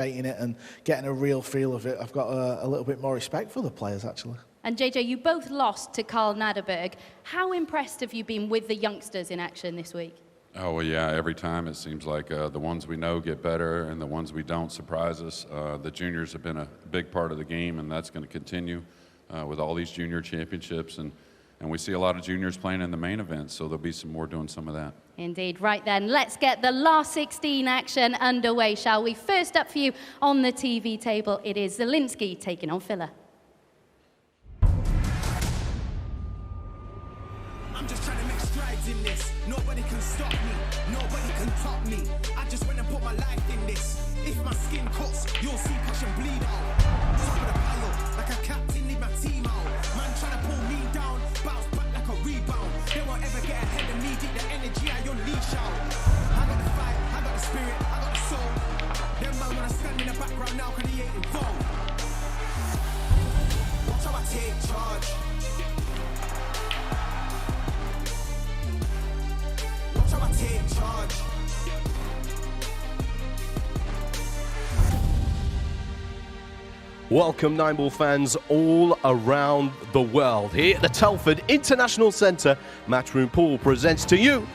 it and getting a real feel of it, I've got a little bit more respect for the players, actually. And JJ, you both lost to Karl Naderberg. How impressed have you been with the youngsters in action this week? Oh, well, yeah, every time it seems like the ones we know get better and the ones we don't surprise us. The juniors have been a big part of the game, and that's going to continue with all these junior championships. And we see a lot of juniors playing in the main event, so there'll be some more doing some of that. Indeed. Right then, let's get the last 16 action underway, shall we? First up for you on the TV table, it is Zielinski taking on Filler. I'm just trying to make strides in this. Nobody can stop me. Nobody can top me. I just went and put my life in this. If my skin cuts, you'll see passion bleed out. Top of the pile, like a captain, lead my team out. Man trying to pull me down, bounce back like a rebound. They won't ever get ahead of me, dig the energy I unleash out. I got the fight, I got the spirit, I got the soul. Them man wanna stand in the background now, cause he ain't involved. Watch how I take charge. Watch how I take charge. Welcome, 9-ball fans all around the world. Here at the Telford International Centre, Matchroom Pool presents to you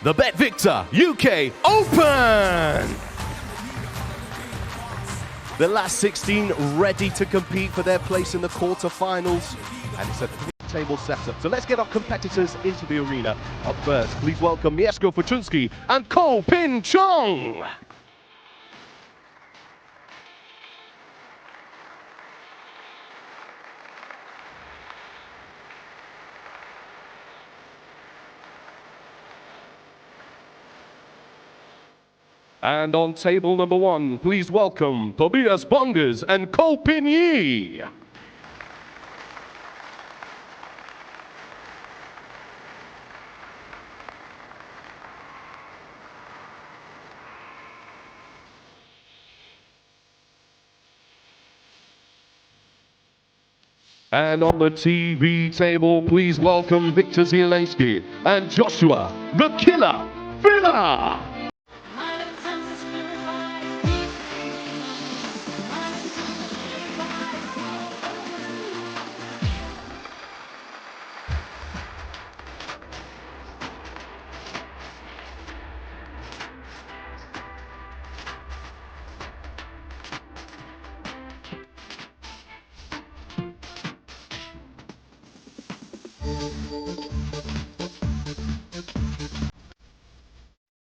the Bet Victor UK Open! The last 16 ready to compete for their place in the quarter-finals, and it's a three-table setup. So let's get our competitors into the arena. Up first, please welcome Mieszko Fortunski and Ko Pin Chong. And on table number 1, please welcome Tobias Bongers and Ko Pin Yi. And on the TV table, please welcome Wiktor Zielinski and Joshua the Killer Filler.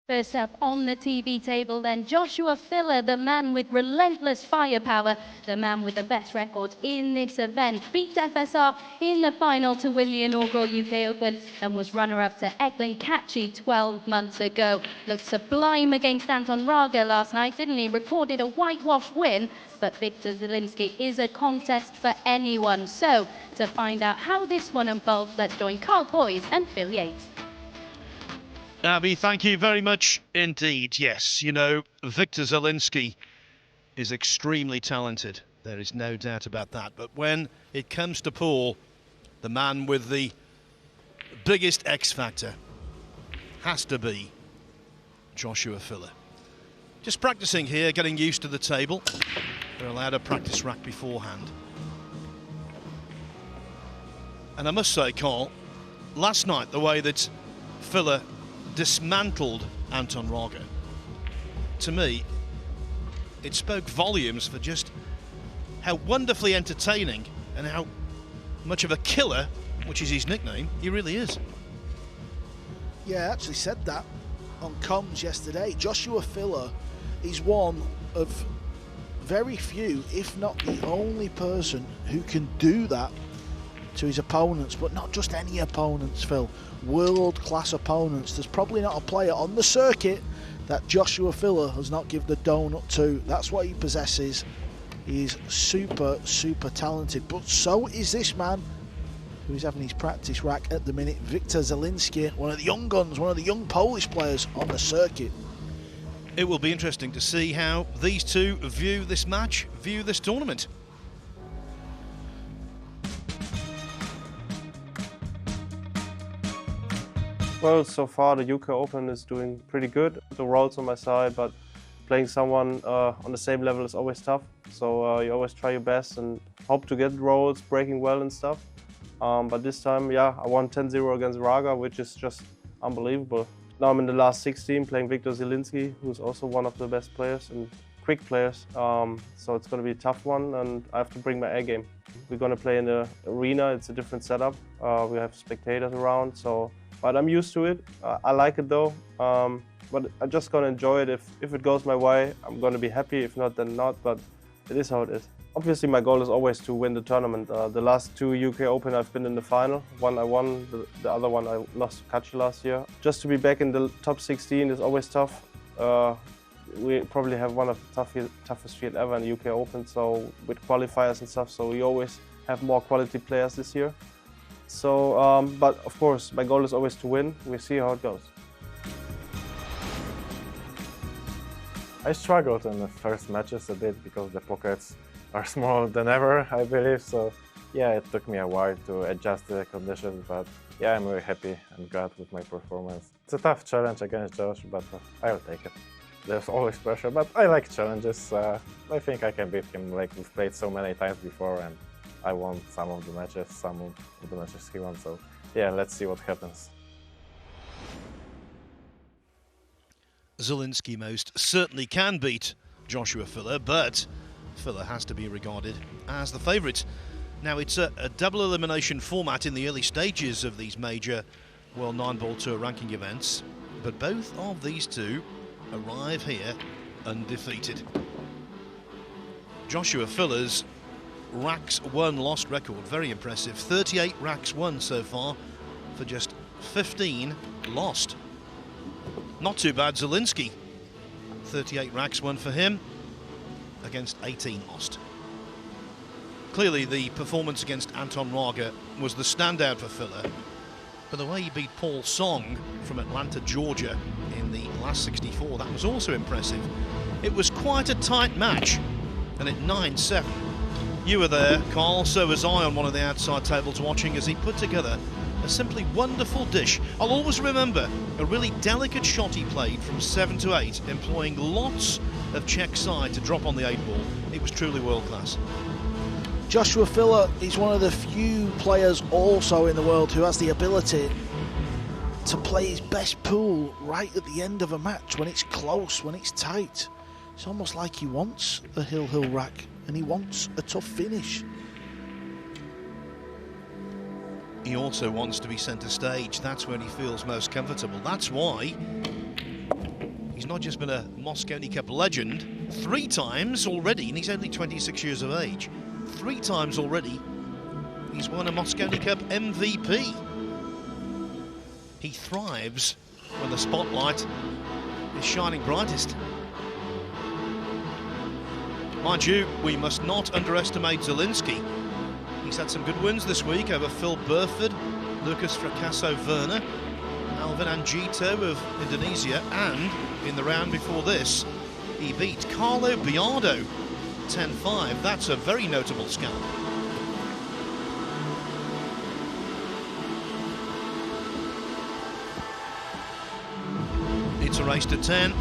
First up on the TV table then, Joshua Filler, the man with relentless firepower, the man with the best record in this event, beat FSR in the final to win the inaugural UK Open and was runner-up to Eglin Catchy 12 months ago. Looked sublime against Anton Raga last night, didn't he? Recorded a whitewash win, but Wiktor Zielinski is a contest for anyone. So, to find out how this one unfolds, let's join Carl Boyes and Phil Yates. Abby, thank you very much indeed. Yes, you know, Wiktor Zielinski is extremely talented. There is no doubt about that. But when it comes to pool, the man with the biggest X factor has to be Joshua Filler. Just practicing here, getting used to the table. They're allowed a practice rack beforehand. And I must say, Carl, last night, the way that Filler dismantled Anton Raga, to me, it spoke volumes for just how wonderfully entertaining and how much of a killer, which is his nickname, he really is. Yeah, I actually said that on comms yesterday. Joshua Filler is one of very few, if not the only person who can do that to his opponents, but not just any opponents, Phil. World-class opponents. There's probably not a player on the circuit that Joshua Filler has not given the donut to. That's what he possesses. He is super, super talented. But so is this man who is having his practice rack at the minute, Wiktor Zielinski, one of the young guns, one of the young Polish players on the circuit. It will be interesting to see how these two view this match, view this tournament. Well, so far the UK Open is doing pretty good. The road's on my side, but playing someone on the same level is always tough. So you always try your best and hope to get rolls, breaking well and stuff. But this time, yeah, I won 10-0 against Raga, which is just unbelievable. Now I'm in the last 16 playing Wiktor Zielinski, who's also one of the best players and quick players. So it's going to be a tough one, and I have to bring my A game. We're going to play in the arena. It's a different setup. We have spectators around, but I'm used to it. I like it though. But I'm just going to enjoy it. If it goes my way, I'm going to be happy. If not, then not. But it is how it is. Obviously, my goal is always to win the tournament. The last 2 UK Open, I've been in the final. One I won, the other one I lost to Kachi last year. Just to be back in the top 16 is always tough. We probably have one of the toughest field ever in the UK Open, so with qualifiers and stuff, so we always have more quality players this year. So, but of course, my goal is always to win. We'll see how it goes. I struggled in the first matches a bit because the pockets are smaller than ever, I believe. So yeah, it took me a while to adjust to the conditions, but yeah, I'm really happy and glad with my performance. It's a tough challenge against Josh, but I'll take it. There's always pressure, but I like challenges. I think I can beat him. Like, we've played so many times before, and I won some of the matches he won. So yeah, let's see what happens. Zielinski most certainly can beat Joshua Filler, but Filler has to be regarded as the favourite. Now, it's a double elimination format in the early stages of these major World 9-Ball Tour ranking events, but both of these two arrive here undefeated. Joshua Filler's racks won lost record, very impressive. 38 racks won so far for just 15 lost. Not too bad, Zielinski. 38 racks won for him against 18 lost. Clearly the performance against Anton Raga was the standout for Filler, but the way he beat Paul Song from Atlanta, Georgia in the last 64, that was also impressive. It was quite a tight match, and at 9-7, you were there, Carl, so was I on one of the outside tables watching as he put together a simply wonderful dish. I'll always remember a really delicate shot he played from 7 to 8, employing lots of check side to drop on the 8 ball. It was truly world class. Joshua Filler is one of the few players also in the world who has the ability to play his best pool right at the end of a match, when it's close, when it's tight. It's almost like he wants a hill rack and he wants a tough finish. He also wants to be centre stage. That's when he feels most comfortable. That's why he's not just been a Mosconi Cup legend 3 times already, and he's only 26 years of age. 3 times already he's won a Mosconi Cup MVP. He thrives when the spotlight is shining brightest. Mind you, we must not underestimate Zielinski. He's had some good wins this week over Phil Burford, Lucas Fracasso Werner, Alvin Anggito of Indonesia, and in the round before this, he beat Carlo Biardo 10-5. That's a very notable scalp. It's a race to 10.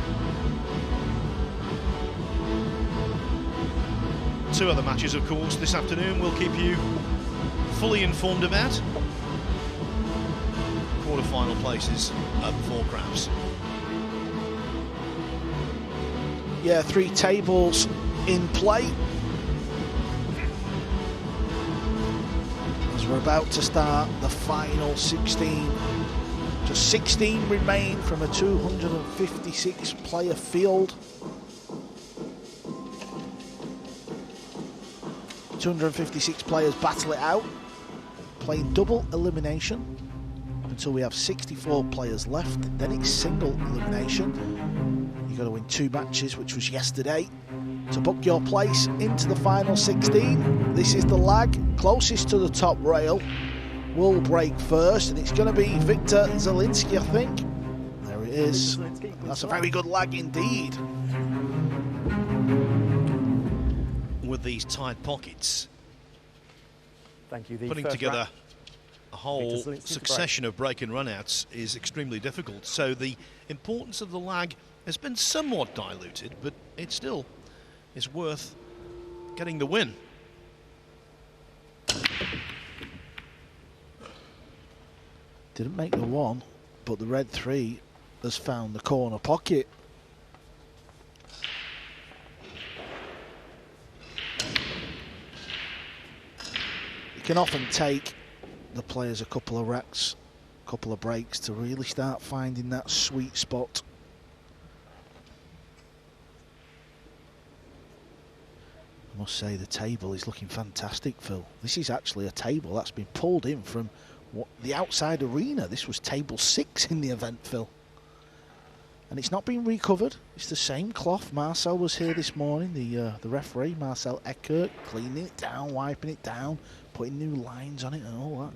2 other matches, of course, this afternoon we'll keep you fully informed about. Quarter-final places up for grabs. Yeah, 3 tables in play as we're about to start the final 16. Just 16 remain from a 256 player field. 256 players battle it out, playing double elimination until we have 64 players left. Then it's single elimination. You've got to win 2 matches, which was yesterday, to book your place into the final 16. This is the lag. Closest to the top rail will break first, and it's going to be Wiktor Zielinski, I think. There it is. That's a very good lag indeed. With these tight pockets, Thank you. putting together a whole succession of break and runouts is extremely difficult. So the importance of the lag has been somewhat diluted, but it still is worth getting the win. Didn't make the one, but the red 3 has found the corner pocket. It can often take the players a couple of racks, a couple of breaks to really start finding that sweet spot. I must say the table is looking fantastic, Phil. This is actually a table that's been pulled in from the outside arena. This was table 6 in the event, Phil. And it's not been recovered. It's the same cloth. Marcel was here this morning, the referee, Marcel Eckert, cleaning it down, wiping it down, putting new lines on it and all that.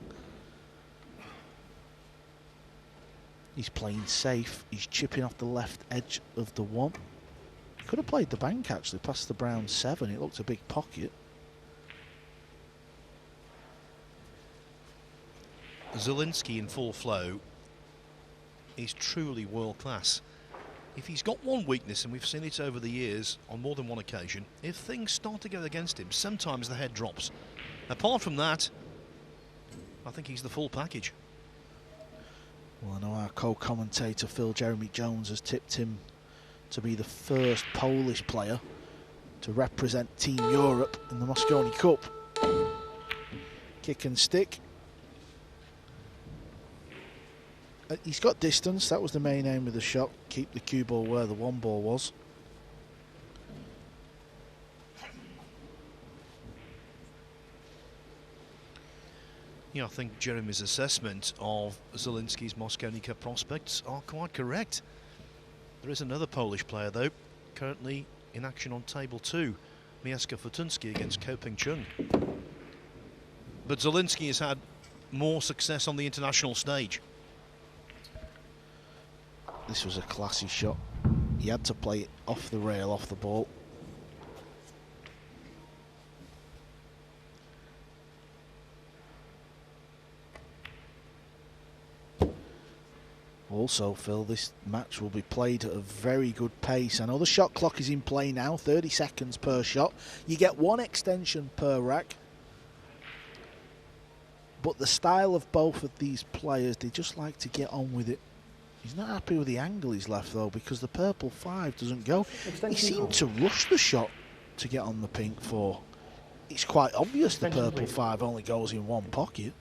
He's playing safe. He's chipping off the left edge of the 1. He could have played the bank actually, past the brown 7. It looked a big pocket. Zielinski in full flow is truly world class. If he's got one weakness, and we've seen it over the years on more than one occasion, if things start to go against him, sometimes the head drops. Apart from that, I think he's the full package. Well, I know our co-commentator Phil Jeremy Jones has tipped him to be the first Polish player to represent Team Europe in the Mosconi Cup. Kick and stick. He's got distance, that was the main aim of the shot. Keep the cue ball where the 1 ball was. Yeah, I think Jeremy's assessment of Zielinski's Mosconi Cup prospects are quite correct. There is another Polish player though, currently in action on table 2, Mieszko Fortunski against Ko Ping-chung. But Zielinski has had more success on the international stage. This was a classy shot. He had to play it off the rail, off the ball. Also, Phil, this match will be played at a very good pace. I know the shot clock is in play now, 30 seconds per shot. You get 1 extension per rack. But the style of both of these players, they just like to get on with it. He's not happy with the angle he's left though, because the purple 5 doesn't go. He seemed to rush the shot to get on the pink 4. It's quite obvious the purple 5 only goes in 1 pocket.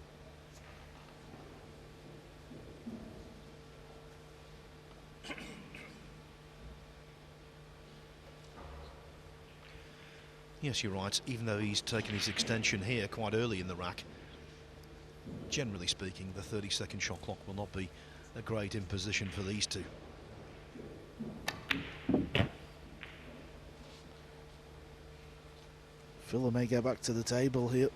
Yes, you're right, even though he's taken his extension here quite early in the rack. Generally speaking, the 30-second shot clock will not be a great imposition for these two. Filler may get back to the table here.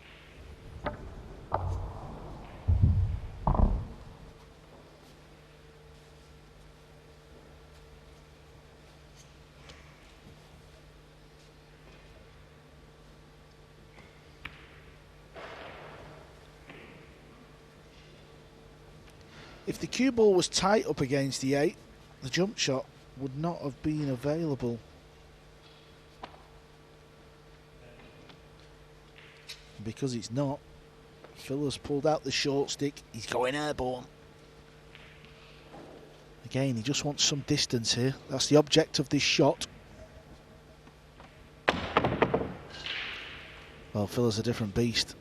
If the cue ball was tight up against the 8, the jump shot would not have been available. Because it's not, Filler's pulled out the short stick, he's going airborne. Again, he just wants some distance here. That's the object of this shot. Well, Filler's a different beast.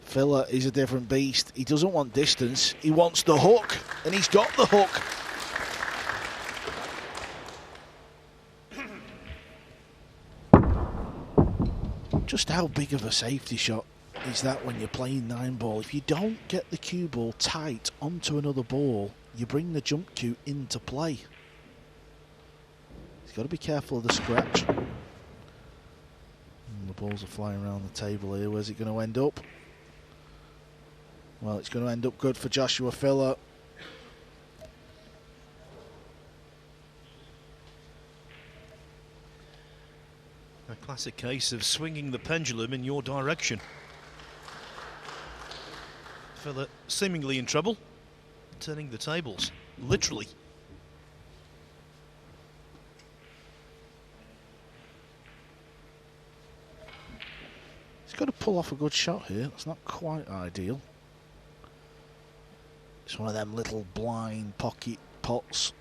Filler is a different beast. He doesn't want distance, he wants the hook, and he's got the hook. Just how big of a safety shot is that when you're playing 9-ball? If you don't get the cue ball tight onto another ball, you bring the jump cue into play. He's got to be careful of the scratch. And the balls are flying around the table here. Where's it going to end up? Well, it's going to end up good for Joshua Filler. A classic case of swinging the pendulum in your direction. Filler seemingly in trouble, turning the tables, literally. He's got to pull off a good shot here. It's not quite ideal. It's one of them little blind pocket pots.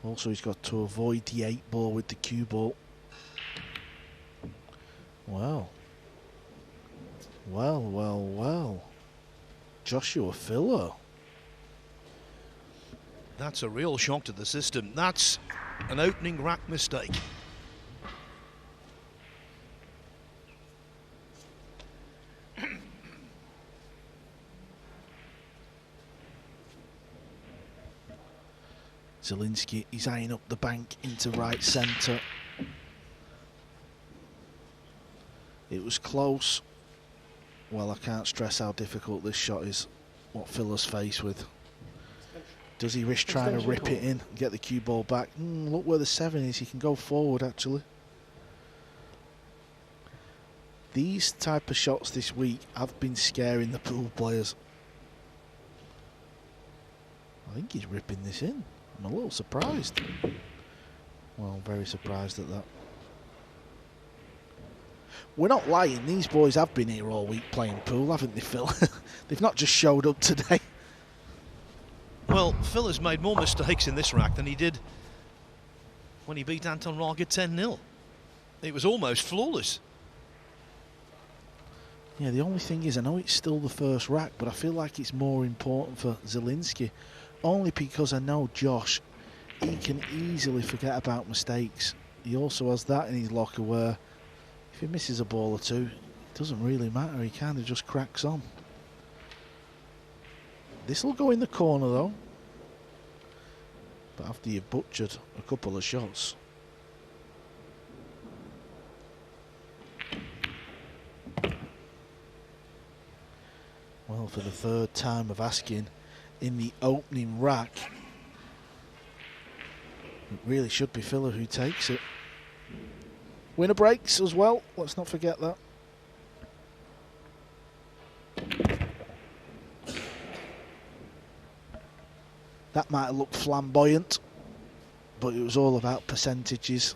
Also, he's got to avoid the 8 ball with the cue ball. Well. Well, well, well. Joshua Filler. That's a real shock to the system. That's an opening rack mistake. Zielinski is eyeing up the bank into right centre. It was close. Well, I can't stress how difficult this shot is. What Filler's faced with. Does he risk trying to rip it in and get the cue ball back? Look where the 7 is. He can go forward, actually. These type of shots this week have been scaring the pool players. I think he's ripping this in. I'm a little surprised. Well, very surprised at that. We're not lying. These boys have been here all week playing pool, haven't they, Phil? They've not just showed up today. Well, Phil has made more mistakes in this rack than he did when he beat Anton Raga 10-0. It was almost flawless. Yeah, the only thing is, I know it's still the first rack, but I feel like it's more important for Zielinski. Only because I know Josh, he can easily forget about mistakes. He also has that in his locker where if he misses a ball or two, it doesn't really matter. He kind of just cracks on. This will go in the corner though. But after you've butchered a couple of shots. Well, for the third time of asking in the opening rack, it really should be Filler who takes it. Winner breaks as well, let's not forget that. That might have looked flamboyant, but it was all about percentages.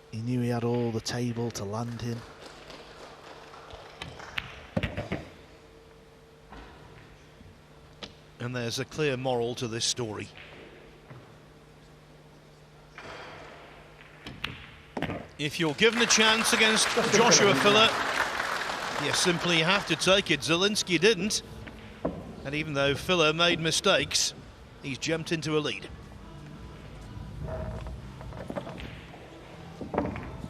He knew he had all the table to land in. And there's a clear moral to this story. If you're given a chance against Joshua Filler, you simply have to take it. Zielinski didn't. And even though Filler made mistakes, he's jumped into a lead.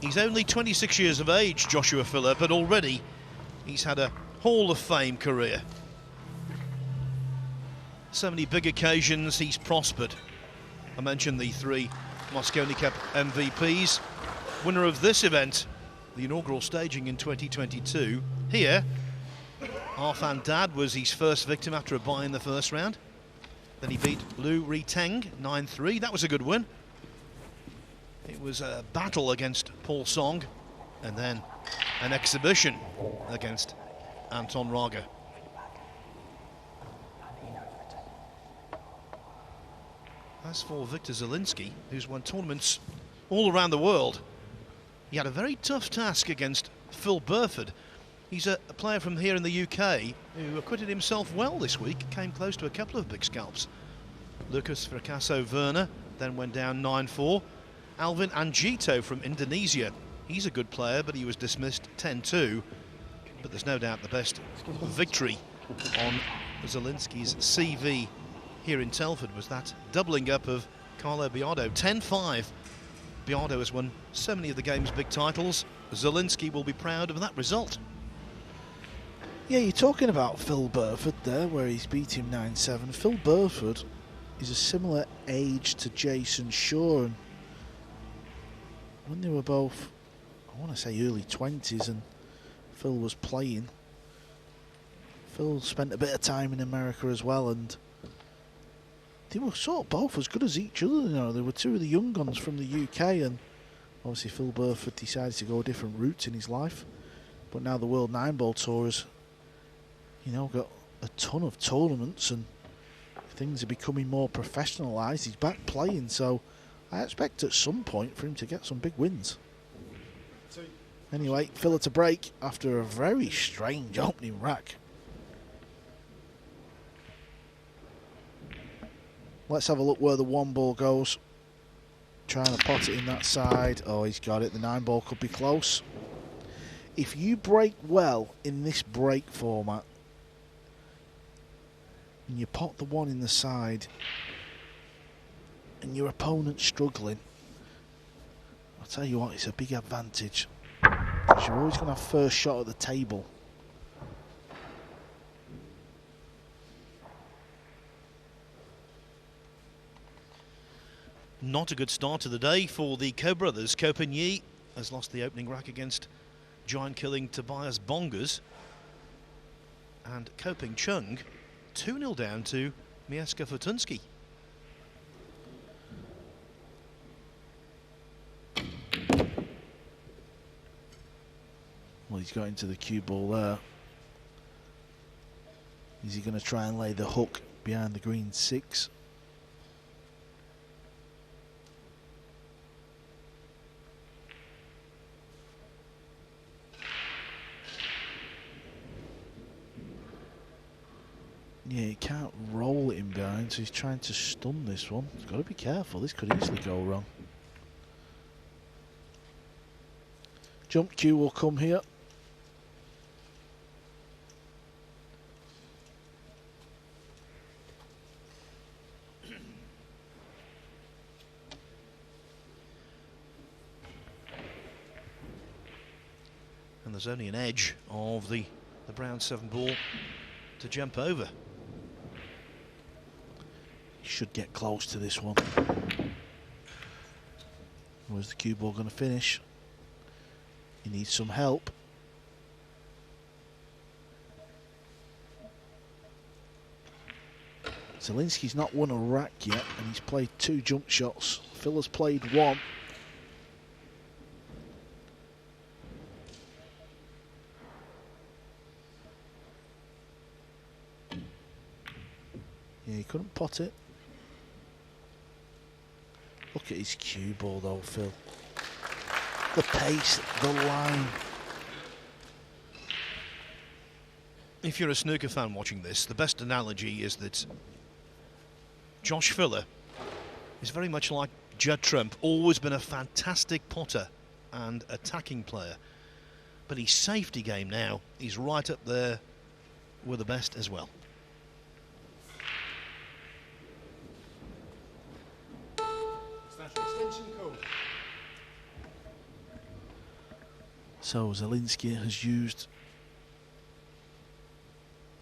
He's only 26 years of age, Joshua Filler, but already he's had a Hall of Fame career. So many big occasions he's prospered. I mentioned the 3 Mosconi Cup MVPs. Winner of this event, the inaugural staging in 2022. Here, Arfan Dad was his first victim after a bye in the first round. Then he beat Liu Riteng 9-3. That was a good win. It was a battle against Paul Song, and then an exhibition against Anton Raga. As for Wiktor Zielinski, who's won tournaments all around the world, he had a very tough task against Phil Burford. He's a player from here in the UK who acquitted himself well this week, came close to a couple of big scalps. Lucas Fracasso Werner then went down 9-4. Alvin Anggito from Indonesia, he's a good player, but he was dismissed 10-2. But there's no doubt the best victory on Zielinski's CV here in Telford was that doubling up of Carlo Biardo, 10-5. Biardo has won so many of the game's big titles. Zielinski will be proud of that result. Yeah, you're talking about Phil Burford there, where he's beat him 9-7. Phil Burford is a similar age to Jason Shaw, and when they were both, I want to say early 20s, and Phil was playing, Phil spent a bit of time in America as well, and they were sort of both as good as each other. You know, they were 2 of the young guns from the UK, and obviously Phil Burford decided to go different routes in his life. But now the World 9-Ball Tour has, you know, got a ton of tournaments and things are becoming more professionalised. He's back playing, so I expect at some point for him to get some big wins. Anyway, Filler to break after a very strange opening rack. Let's have a look where the 1 ball goes. Trying to pot it in that side. Oh, he's got it. The 9 ball could be close. If you break well in this break format, and you pot the 1 in the side, and your opponent's struggling, I'll tell you what, it's a big advantage. Because you're always going to have first shot at the table. Not a good start to the day for the Ko brothers. Ko Pin-Yi has lost the opening rack against giant-killing Tobias Bongers. And Ko Ping-chung 2-0 down to Mieszko Fortunski. Well, he's got into the cue ball there. Is he going to try and lay the hook behind the green 6? Yeah, he can't roll it in behind, so he's trying to stun this one. He's got to be careful, this could easily go wrong. Jump cue will come here. And there's only an edge of the brown 7 ball to jump over. He should get close to this one. Where's the cue ball going to finish? He needs some help. Zielinski's not won a rack yet, and he's played 2 jump shots. Filler's played 1. Yeah, he couldn't pot it. Look at his cue ball though, Phil. The pace, the line. If you're a snooker fan watching this, the best analogy is that Josh Filler is very much like Judd Trump, always been a fantastic potter and attacking player. But his safety game now, he's right up there with the best as well. So Zielinski has used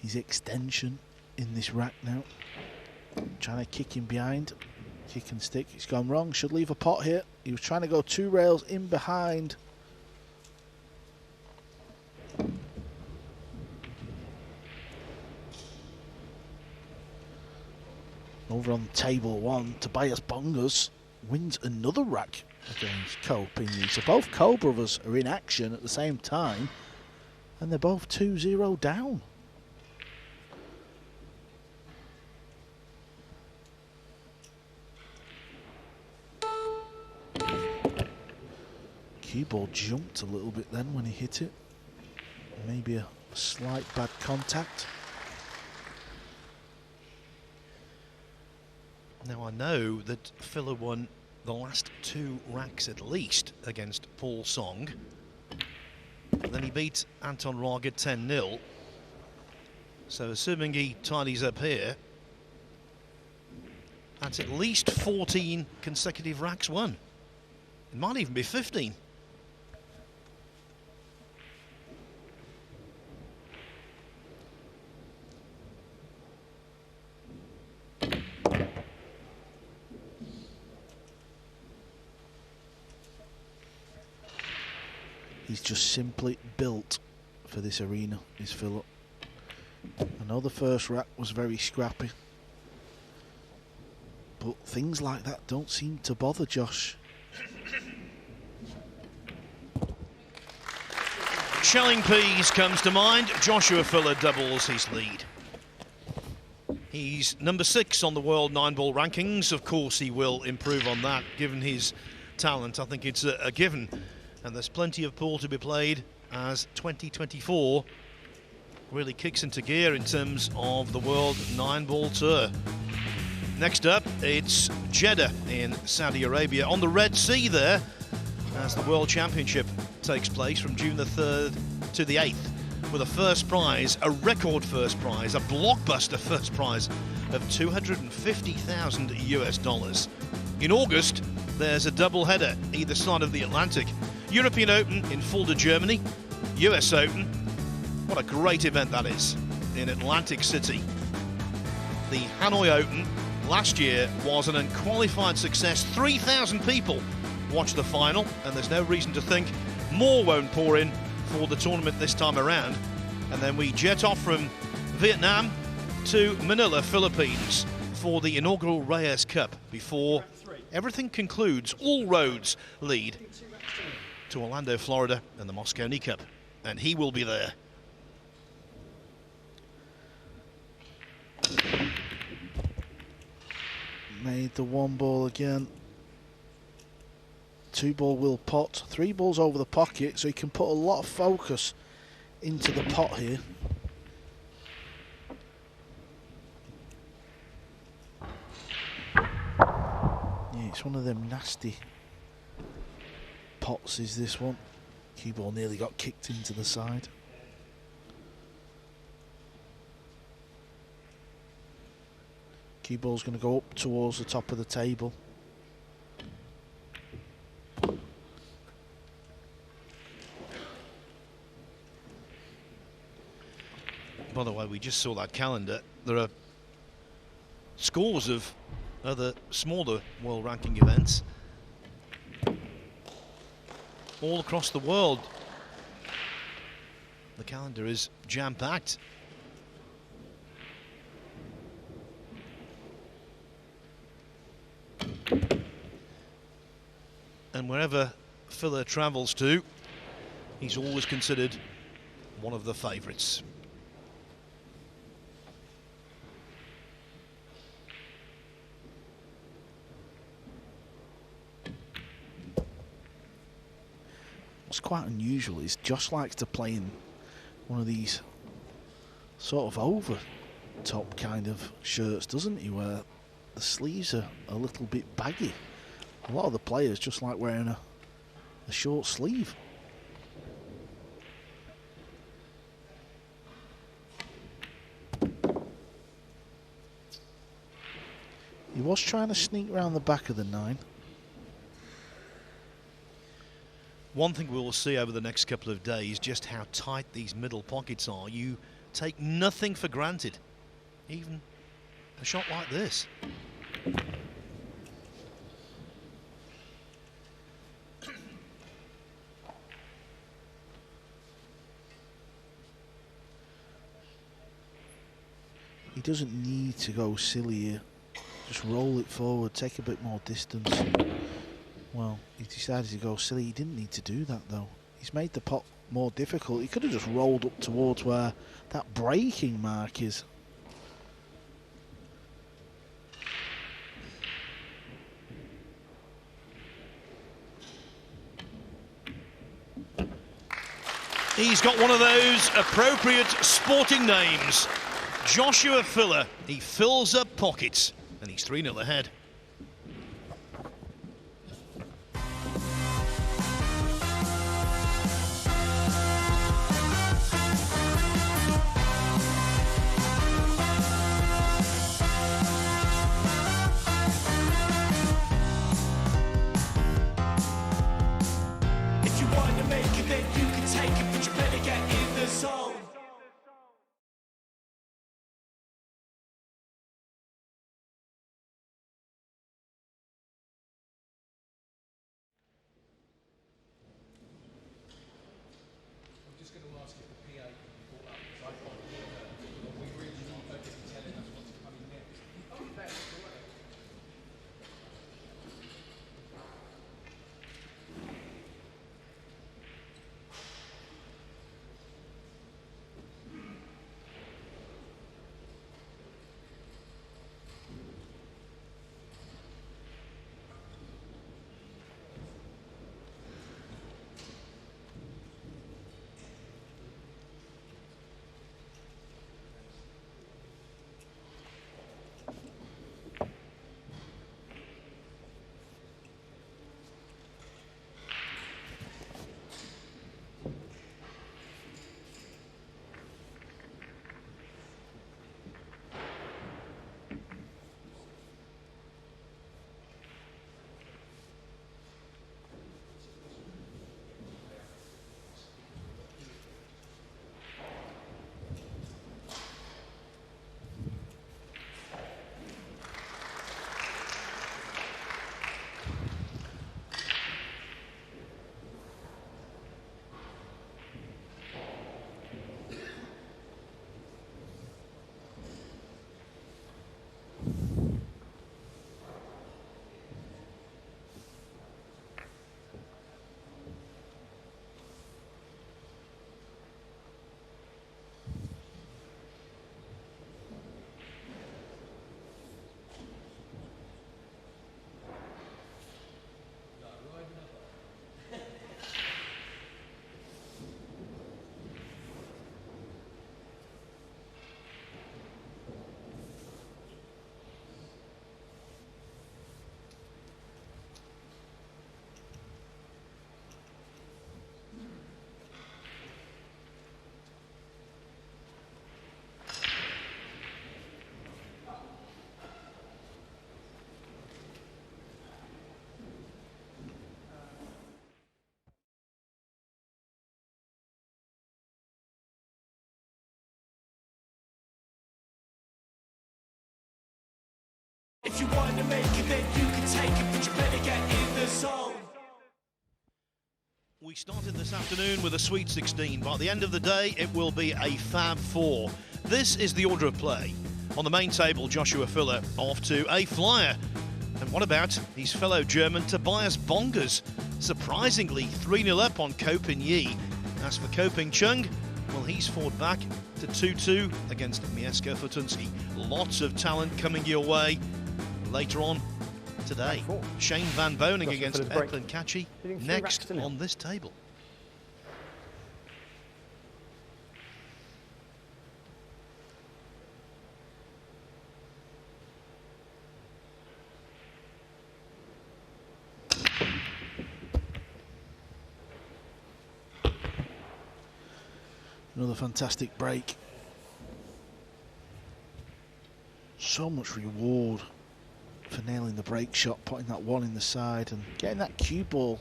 his extension in this rack now. Trying to kick him behind. Kick and stick. It's gone wrong. Should leave a pot here. He was trying to go 2 rails in behind. Over on table 1, Tobias Bongers wins another rack against Ko Pin-Yi. So both Ko brothers are in action at the same time, and they're both 2-0 down. Cue ball jumped a little bit then when he hit it. Maybe a slight bad contact. Now I know that Filler won the last 2 racks at least against Paul Song. Then he beat Anton Raga 10-0. So assuming he tidies up here, that's at least 14 consecutive racks won. It might even be 15. He's just simply built for this arena, is Philip. I know the first rack was very scrappy, but things like that don't seem to bother Josh. Shelling peas comes to mind. Joshua Filler doubles his lead. He's number 6 on the world 9-ball rankings. Of course he will improve on that given his talent. I think it's a given. And there's plenty of pool to be played as 2024 really kicks into gear in terms of the World 9-Ball Tour. Next up, it's Jeddah in Saudi Arabia on the Red Sea there, as the World Championship takes place from June the 3rd to the 8th, with a first prize, a record first prize, a blockbuster first prize of 250,000 US dollars. In August, there's a double header either side of the Atlantic. European Open in Fulda, Germany, US Open. What a great event that is in Atlantic City. The Hanoi Open last year was an unqualified success. 3,000 people watched the final, and there's no reason to think more won't pour in for the tournament this time around. And then we jet off from Vietnam to Manila, Philippines for the inaugural Reyes Cup before everything concludes. All roads lead to Orlando, Florida and the Mosconi Cup, and he will be there. Made the 1 ball again. 2 ball will pot. 3 balls over the pocket, so he can put a lot of focus into the pot here. Yeah, it's one of them nasty pots, is this one. Cue ball nearly got kicked into the side. Cue ball's going to go up towards the top of the table. By the way, we just saw that calendar. There are scores of other smaller world ranking events all across the world. The calendar is jam-packed. And wherever Filler travels to, he's always considered one of the favourites. What's quite unusual is Josh likes to play in one of these sort of over top kind of shirts, doesn't he, where the sleeves are a little bit baggy. A lot of the players just like wearing a short sleeve. He was trying to sneak around the back of the 9. One thing we will see over the next couple of days, just how tight these middle pockets are. You take nothing for granted, even a shot like this. He doesn't need to go silly here. Just roll it forward, take a bit more distance. Well, he decided to go silly. He didn't need to do that, though. He's made the pot more difficult. He could have just rolled up towards where that breaking mark is. He's got one of those appropriate sporting names. Joshua Filler. He fills up pockets, and he's 3-0 ahead. If you want to make it, then you can take it, but you better get in the zone. If you want to make it, then you can take it, but you better get in the zone. We started this afternoon with a Sweet 16. By the end of the day, it will be a Fab 4. This is the order of play. On the main table, Joshua Filler off to a flyer. And what about his fellow German Tobias Bongers? Surprisingly, 3-0 up on Koping Yi. As for Koping Chung, well, he's fought back to 2-2 against Mieszko Fortunski. Lots of talent coming your way later on today. Shane Van Boning against Eklund Kachi next on this table. Another fantastic break. So much reward for nailing the break shot, putting that one in the side and getting that cue ball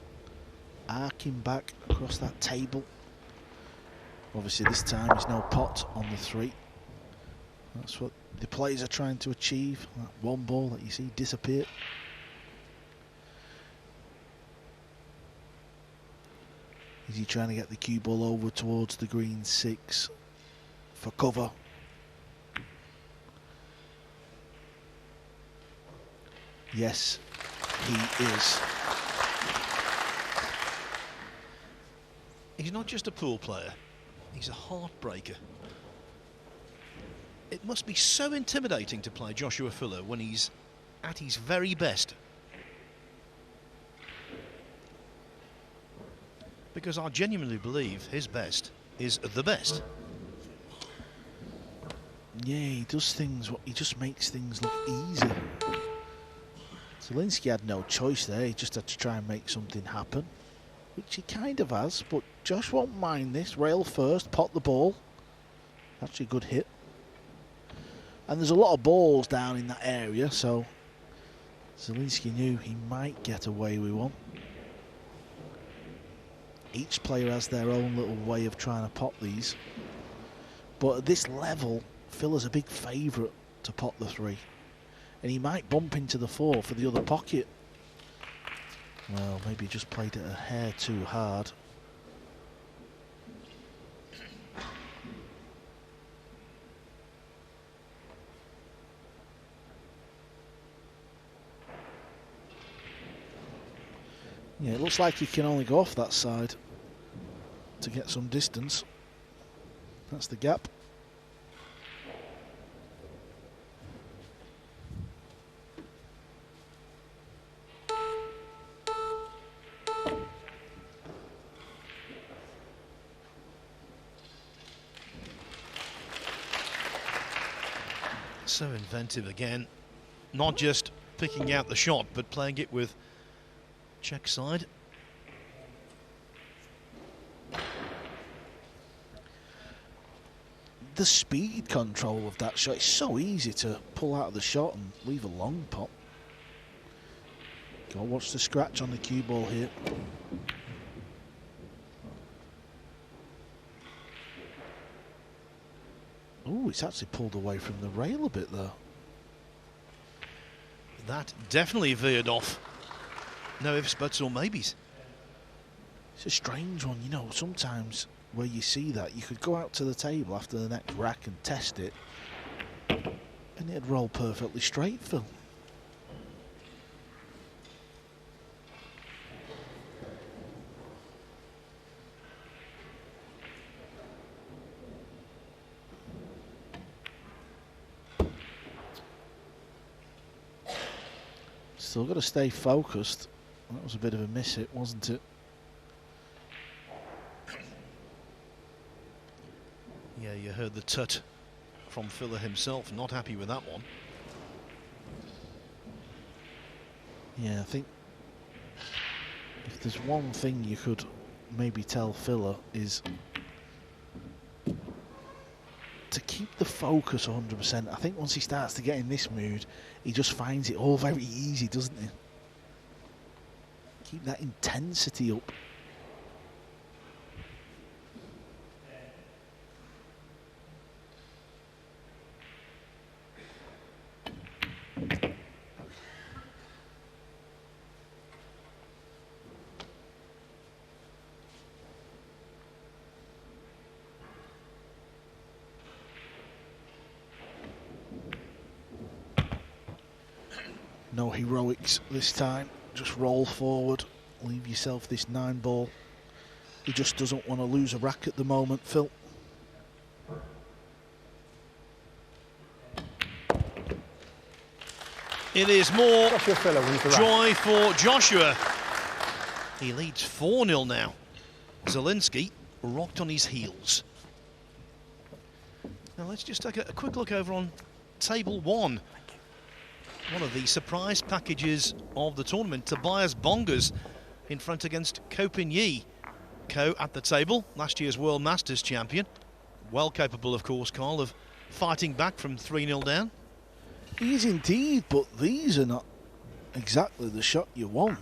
arcing back across that table. Obviously this time there's no pot on the 3. That's what the players are trying to achieve. That one ball that you see disappear. Is he trying to get the cue ball over towards the green 6 for cover? Yes, he is. He's not just a pool player, he's a heartbreaker. It must be so intimidating to play Joshua Filler when he's at his very best. Because I genuinely believe his best is the best. Yeah, he does things, he just makes things look easy. Zielinski had no choice there, he just had to try and make something happen, which he kind of has, but Josh won't mind this. Rail first, pot the ball. Actually a good hit. And there's a lot of balls down in that area, so Zielinski knew he might get away with one. Each player has their own little way of trying to pot these. But at this level, Filler's a big favourite to pot the 3. And he might bump into the 4 for the other pocket. Well, maybe he just played it a hair too hard. Yeah, it looks like he can only go off that side to get some distance. That's the gap. So inventive again, not just picking out the shot, but playing it with check side. The speed control of that shot is so easy to pull out of the shot and leave a long pot. Go watch the scratch on the cue ball here. Oh, it's actually pulled away from the rail a bit there. That definitely veered off. No ifs, buts or maybes. It's a strange one, you know, sometimes where you see that, you could go out to the table after the next rack and test it, and it'd roll perfectly straight, Phil. Still got to stay focused. That was a bit of a miss hit, wasn't it? Yeah, you heard the tut from Filler himself, not happy with that one. Yeah, I think if there's one thing you could maybe tell Filler is to keep the focus 100%. I think once he starts to get in this mood, he just finds it all very easy, doesn't he? Keep that intensity up. No heroics this time. Just roll forward. Leave yourself this 9 ball. He just doesn't want to lose a rack at the moment, Phil. It is more Joshua joy for Joshua. He leads 4-0 now. Zielinski rocked on his heels. Now let's just take a quick look over on table 1. One of the surprise packages of the tournament. Tobias Bongers in front against Ko Pin-Yi. Ko at the table, last year's World Masters champion. Well capable, of course, Carl, of fighting back from 3-0 down. He is indeed, but these are not exactly the shot you want,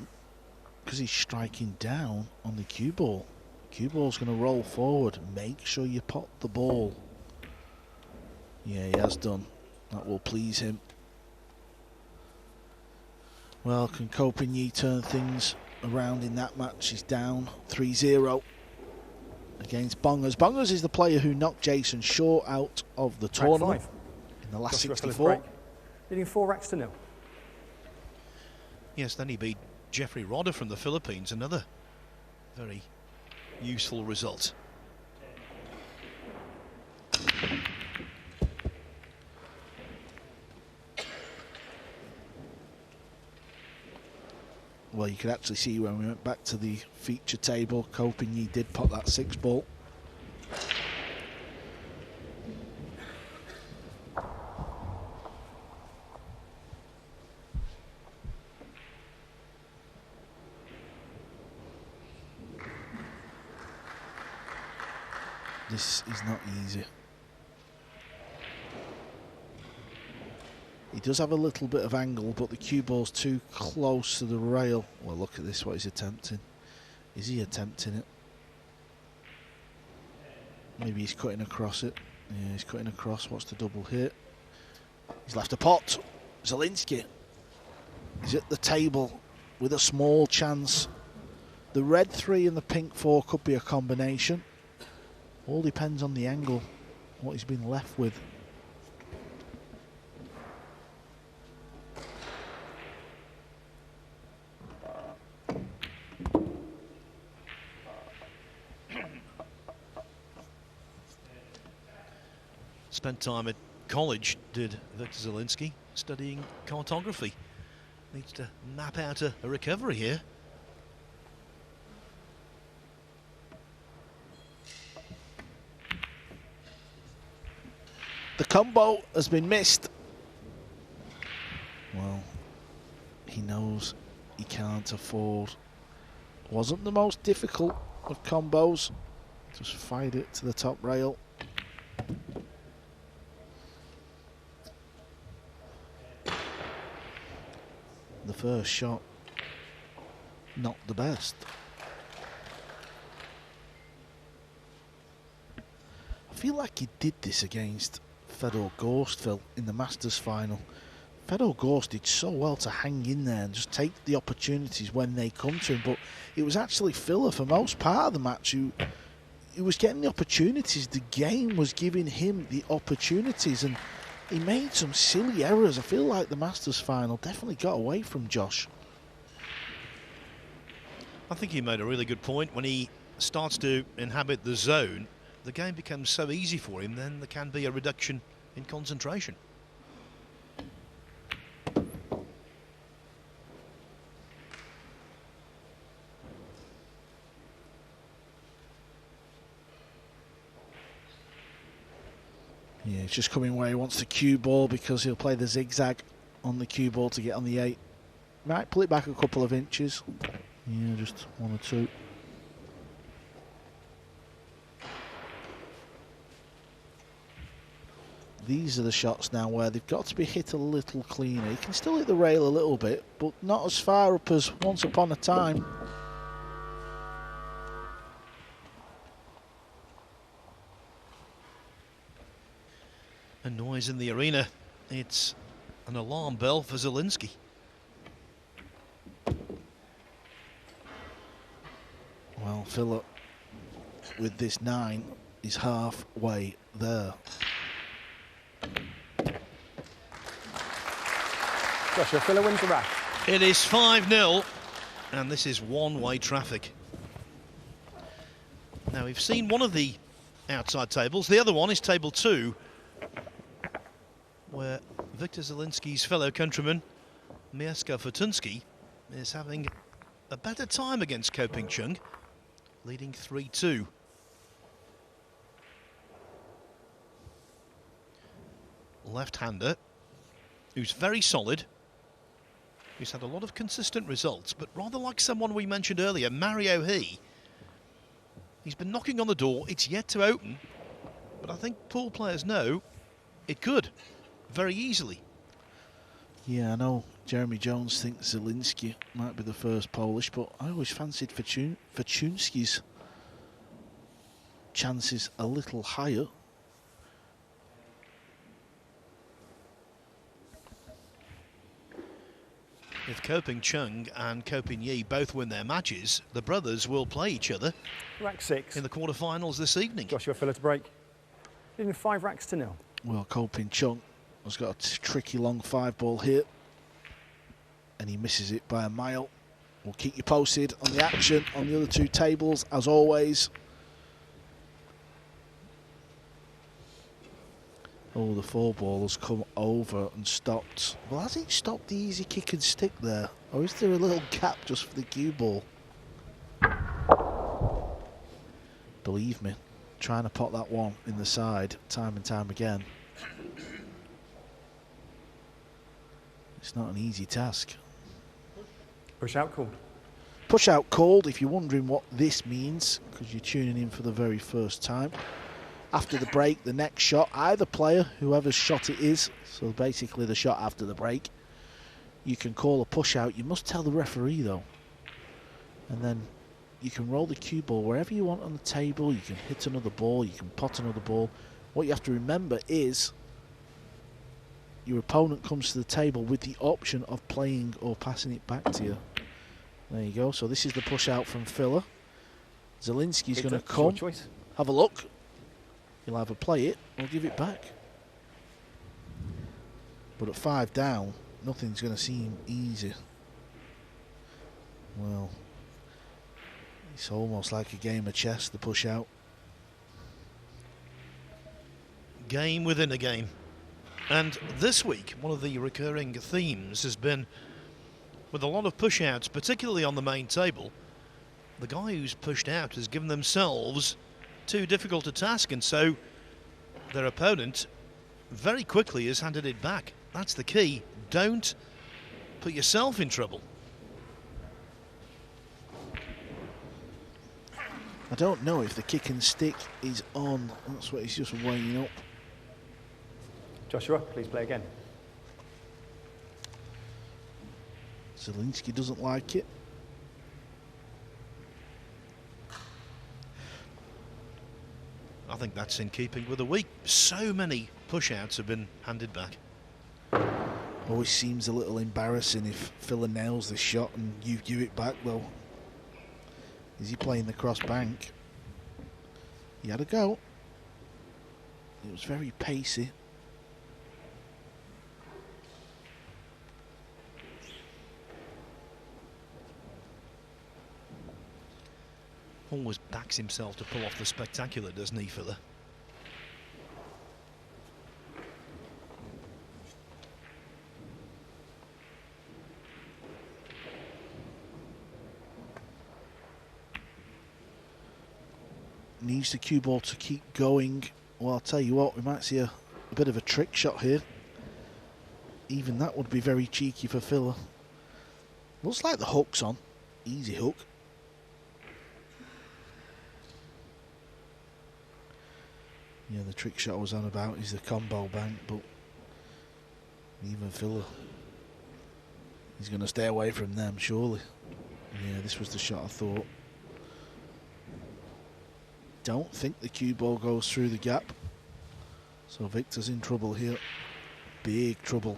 because he's striking down on the cue ball. Cue ball's going to roll forward. Make sure you pot the ball. Yeah, he has done. That will please him. Well, can Ko Pin-Yi turn things around in that match? He's down 3-0 against Bongers. Bongers is the player who knocked Jason Shaw out of the tournament in the last 64. Leading 4 racks to 0. Yes, then he beat Jeffrey Rodder from the Philippines. Another very useful result. Well, you could actually see when we went back to the feature table, Ko Pin-Yi did pot that 6 ball. This is not easy. He does have a little bit of angle, but the cue ball's too close to the rail. Well, look at this, what he's attempting. Is he attempting it? Maybe he's cutting across it. Yeah, he's cutting across. What's the double hit? He's left a pot. Zielinski is at the table with a small chance. The red 3 and the pink 4 could be a combination. All depends on the angle, what he's been left with. Spent time at college, did Wiktor Zielinski, studying cartography. Needs to map out a recovery here. The combo has been missed. Well, he knows he can't afford. Wasn't the most difficult of combos. Just fired it to the top rail. The first shot, not the best. I feel like he did this against Fedor Gorst, Phil, in the Masters final. Fedor Gorst did so well to hang in there and just take the opportunities when they come to him, but it was actually Filler for most part of the match who was getting the opportunities. The game was giving him the opportunities, and he made some silly errors. I feel like the Masters final definitely got away from Josh. I think he made a really good point. When he starts to inhabit the zone, the game becomes so easy for him, then there can be a reduction in concentration. Yeah, he's just coming where he wants the cue ball because he'll play the zigzag on the cue ball to get on the 8. Might pull it back a couple of inches. Yeah, just 1 or 2. These are the shots now where they've got to be hit a little cleaner. He can still hit the rail a little bit, but not as far up as once upon a time. A noise in the arena. It's an alarm bell for Zielinski. Well, Philip, with this 9, is halfway there. Joshua Filler wins the round. It is 5-0, and this is one-way traffic. Now, we've seen one of the outside tables. The other one is table 2, where Wiktor Zielinski's fellow countryman, Mieszko Fortunski, is having a better time against Ko Ping-chung, leading 3-2. Left-hander, who's very solid, who's had a lot of consistent results, but rather like someone we mentioned earlier, Mario He. He's been knocking on the door, it's yet to open, but I think pool players know it could, very easily. Yeah, I know Jeremy Jones thinks Zielinski might be the first Polish, but I always fancied Fortunski's chances a little higher. If Ko Ping-chung and Ko Ping-yi both win their matches, the brothers will play each other Rack 6. in the quarterfinals this evening. Joshua Filler to break. Leading 5 racks to 0. Well, Ko Ping-chung has got a tricky long 5-ball here, and he misses it by a mile. We'll keep you posted on the action on the other 2 tables, as always. Oh, the 4-ball has come over and stopped. Well, has it stopped the easy kick and stick there? Or is there a little gap just for the cue ball? Believe me, trying to pot that one in the side time and time again, it's not an easy task. Push out called. Push out called, if you're wondering what this means, because you're tuning in for the very first time. After the break, the next shot, either player, whoever's shot it is, so basically the shot after the break, you can call a push out. You must tell the referee though. And then you can roll the cue ball wherever you want on the table. You can hit another ball, you can pot another ball. What you have to remember is your opponent comes to the table with the option of playing or passing it back to you. There you go. So this is the push out from Filler. Zielinski's going to come, have a look. He'll either play it or give it back. But at 5 down, nothing's going to seem easy. Well, it's almost like a game of chess, the push out. Game within a game. And this week, one of the recurring themes has been, with a lot of push-outs, particularly on the main table, the guy who's pushed out has given themselves too difficult a task, and so their opponent very quickly has handed it back. That's the key. Don't put yourself in trouble. I don't know if the kick and stick is on. That's what he's just weighing up. Joshua, please play again. Zielinski doesn't like it. I think that's in keeping with the week. So many push-outs have been handed back. Always seems a little embarrassing if Filler nails the shot and you give it back though. Is he playing the cross bank? He had a go. It was very pacey. Always backs himself to pull off the spectacular, doesn't he, Filler? Needs the cue ball to keep going. Well, I'll tell you what, we might see a bit of a trick shot here. Even that would be very cheeky for Filler. Looks like the hook's on. Easy hook. Yeah, the trick shot I was on about is the combo bank, but even Filler, he's going to stay away from them, surely. Yeah, this was the shot I thought. Don't think the cue ball goes through the gap. So Victor's in trouble here. Big trouble.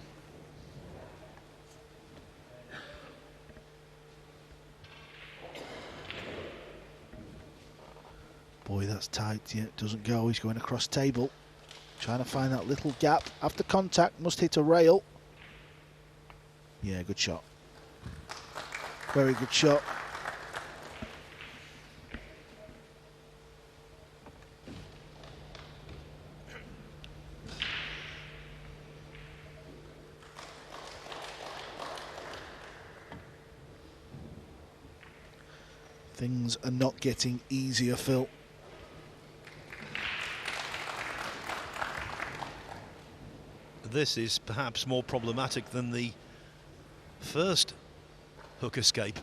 Boy, that's tight. Yeah, it doesn't go. He's going across table. Trying to find that little gap. After contact, must hit a rail. Yeah, good shot. Very good shot. Things are not getting easier, Phil. This is perhaps more problematic than the first hook escape.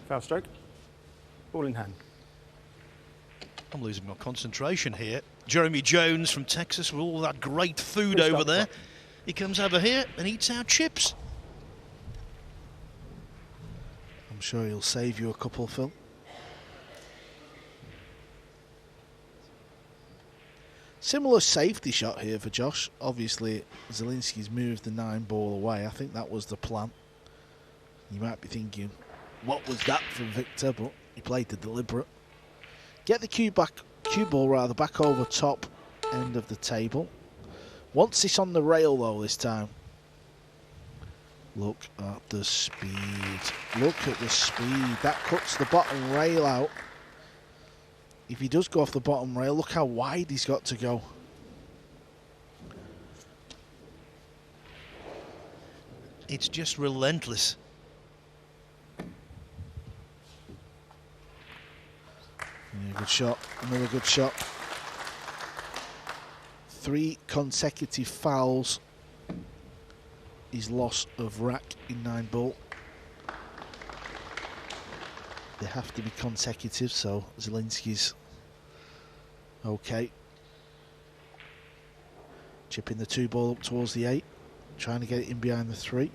Foul stroke. Ball in hand. I'm losing my concentration here. Jeremy Jones from Texas with all that great food Good over start, there. Scott. He comes over here and eats our chips. I'm sure he'll save you a couple, Phil. Similar safety shot here for Josh. Obviously, Zielinski's moved the 9-ball away. I think that was the plan. You might be thinking, what was that from Wiktor? But he played the deliberate. Get the cue ball rather back over top end of the table. Wants this on the rail though this time. Look at the speed. Look at the speed. That cuts the bottom rail out. If he does go off the bottom rail, look how wide he's got to go. It's just relentless. Yeah, good shot. Another good shot. 3 consecutive fouls. His loss of rack in 9-ball. They have to be consecutive, so Zielinski's okay. Chipping the 2-ball up towards the 8, trying to get it in behind the 3.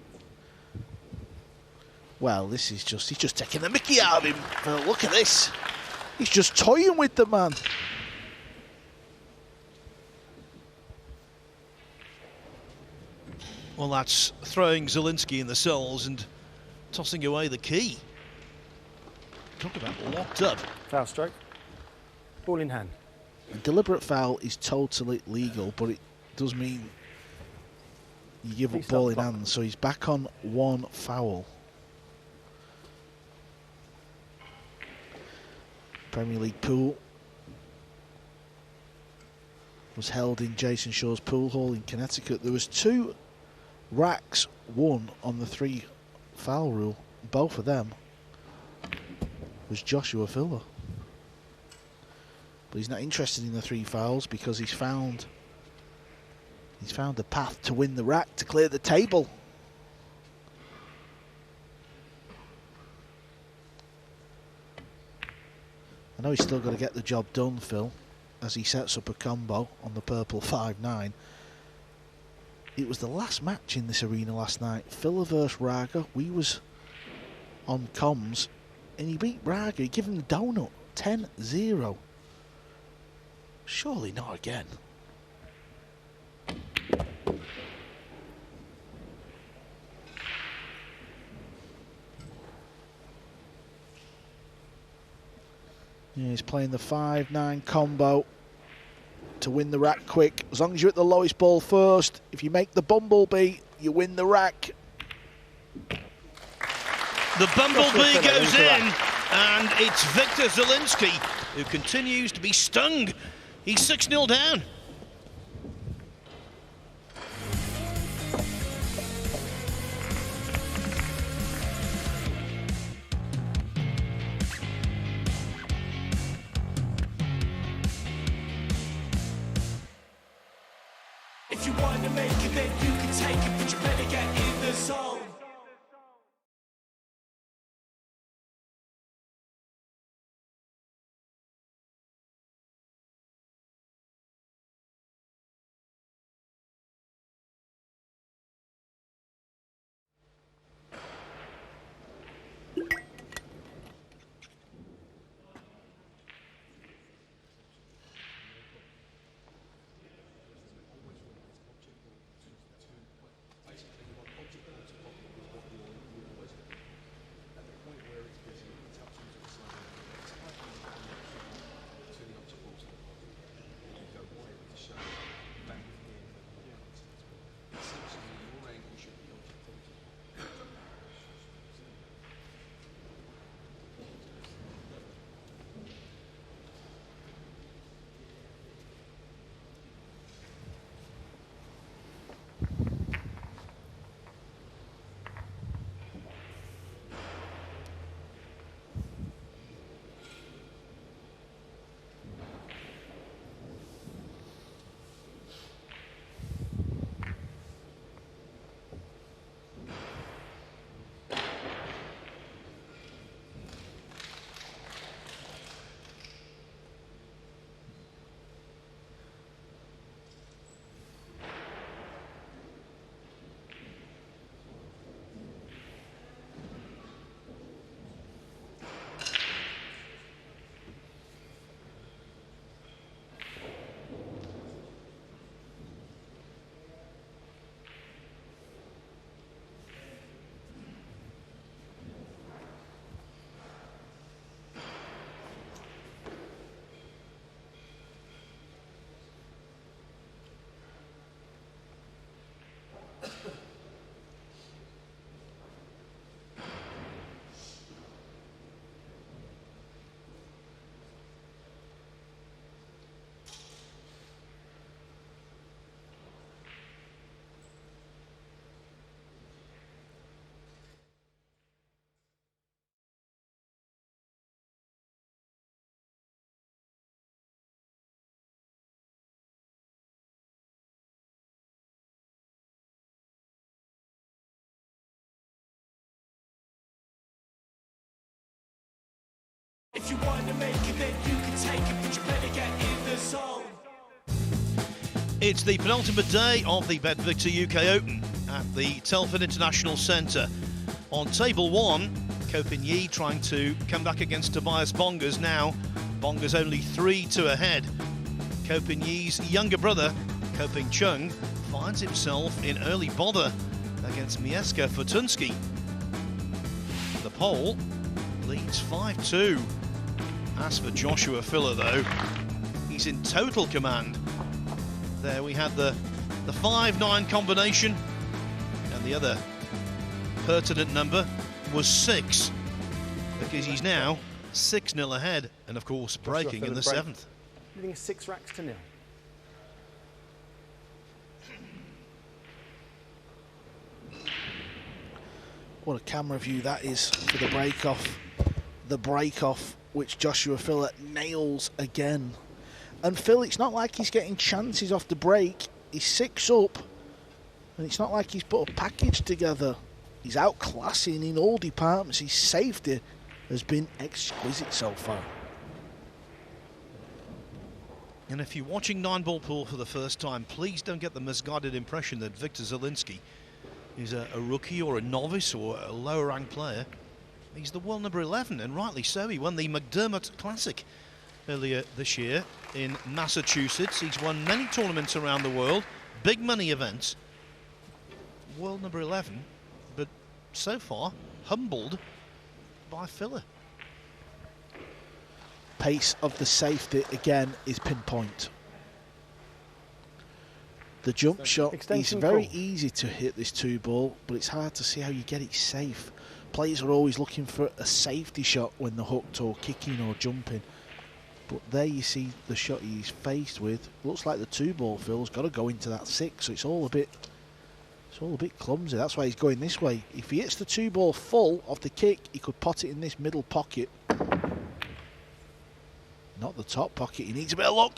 Well, this is just, he's just taking the mickey out of him. Oh, look at this. He's just toying with the man. Well, that's throwing Zielinski in the cells and tossing away the key. Talk about locked up. Foul stroke. Ball in hand. A deliberate foul is totally legal, but it does mean you give up Please ball in stop the hand. So he's back on 1 foul. Premier League pool was held in Jason Shaw's pool hall in Connecticut. There was 2 racks won on the 3 foul rule. Both of them was Joshua Filler. But he's not interested in the 3 fouls because he's found a path to win the rack, to clear the table. I know he's still got to get the job done, Phil, as he sets up a combo on the purple 5-9. It was the last match in this arena last night. Filler versus Raga. We was on comms, and he beat Raga. He gave him the donut, 10-0. Surely not again. Yeah, he's playing the 5-9 combo to win the rack quick. As long as you're at the lowest ball first, if you make the bumblebee, you win the rack. The bumblebee goes in, and it's Wiktor Zielinski who continues to be stung. He's 6-0 down. If you want to make it, then you can take it, but you better get in the zone. If you want to make it, then you can take it, but you better get in the zone. It's the penultimate day of the Bet Victor UK Open at the Telford International Centre. On table one, Ko Pin-Yi trying to come back against Tobias Bongas. Now, Bongas only 3-2 ahead. Ko Pin-Yi's younger brother, Ko Ping-chung, finds himself in early bother against Mieszko Fortunski. The Pole leads 5-2. As for Joshua Filler, though, he's in total command. There we had the 5-9 combination, and the other pertinent number was 6, because he's now 6-0 ahead, and of course breaking in the 7th. Leading 6 racks to 0. What a camera view that is for the break-off. The break-off, which Joshua Filler nails again. And Phil, it's not like he's getting chances off the break. He's 6 up, and it's not like he's put a package together. He's outclassing in all departments. His safety has been exquisite so far. And if you're watching 9-ball pool for the first time, please don't get the misguided impression that Wiktor Zielinski is a rookie or a novice or a lower-ranked player. He's the world number 11, and rightly so. He won the McDermott Classic earlier this year in Massachusetts. He's won many tournaments around the world, big money events. World number 11, but so far humbled by Filler. Pace of the safety again is pinpoint. The jump shot is very easy to hit this 2-ball, but it's hard to see how you get it safe. Players are always looking for a safety shot when they're hooked or kicking or jumping. But there you see the shot he's faced with. Looks like the 2-ball, Phil's got to go into that 6, so it's all a bit clumsy. That's why he's going this way. If he hits the 2-ball full off the kick, he could pot it in this middle pocket. Not the top pocket, he needs a bit of luck.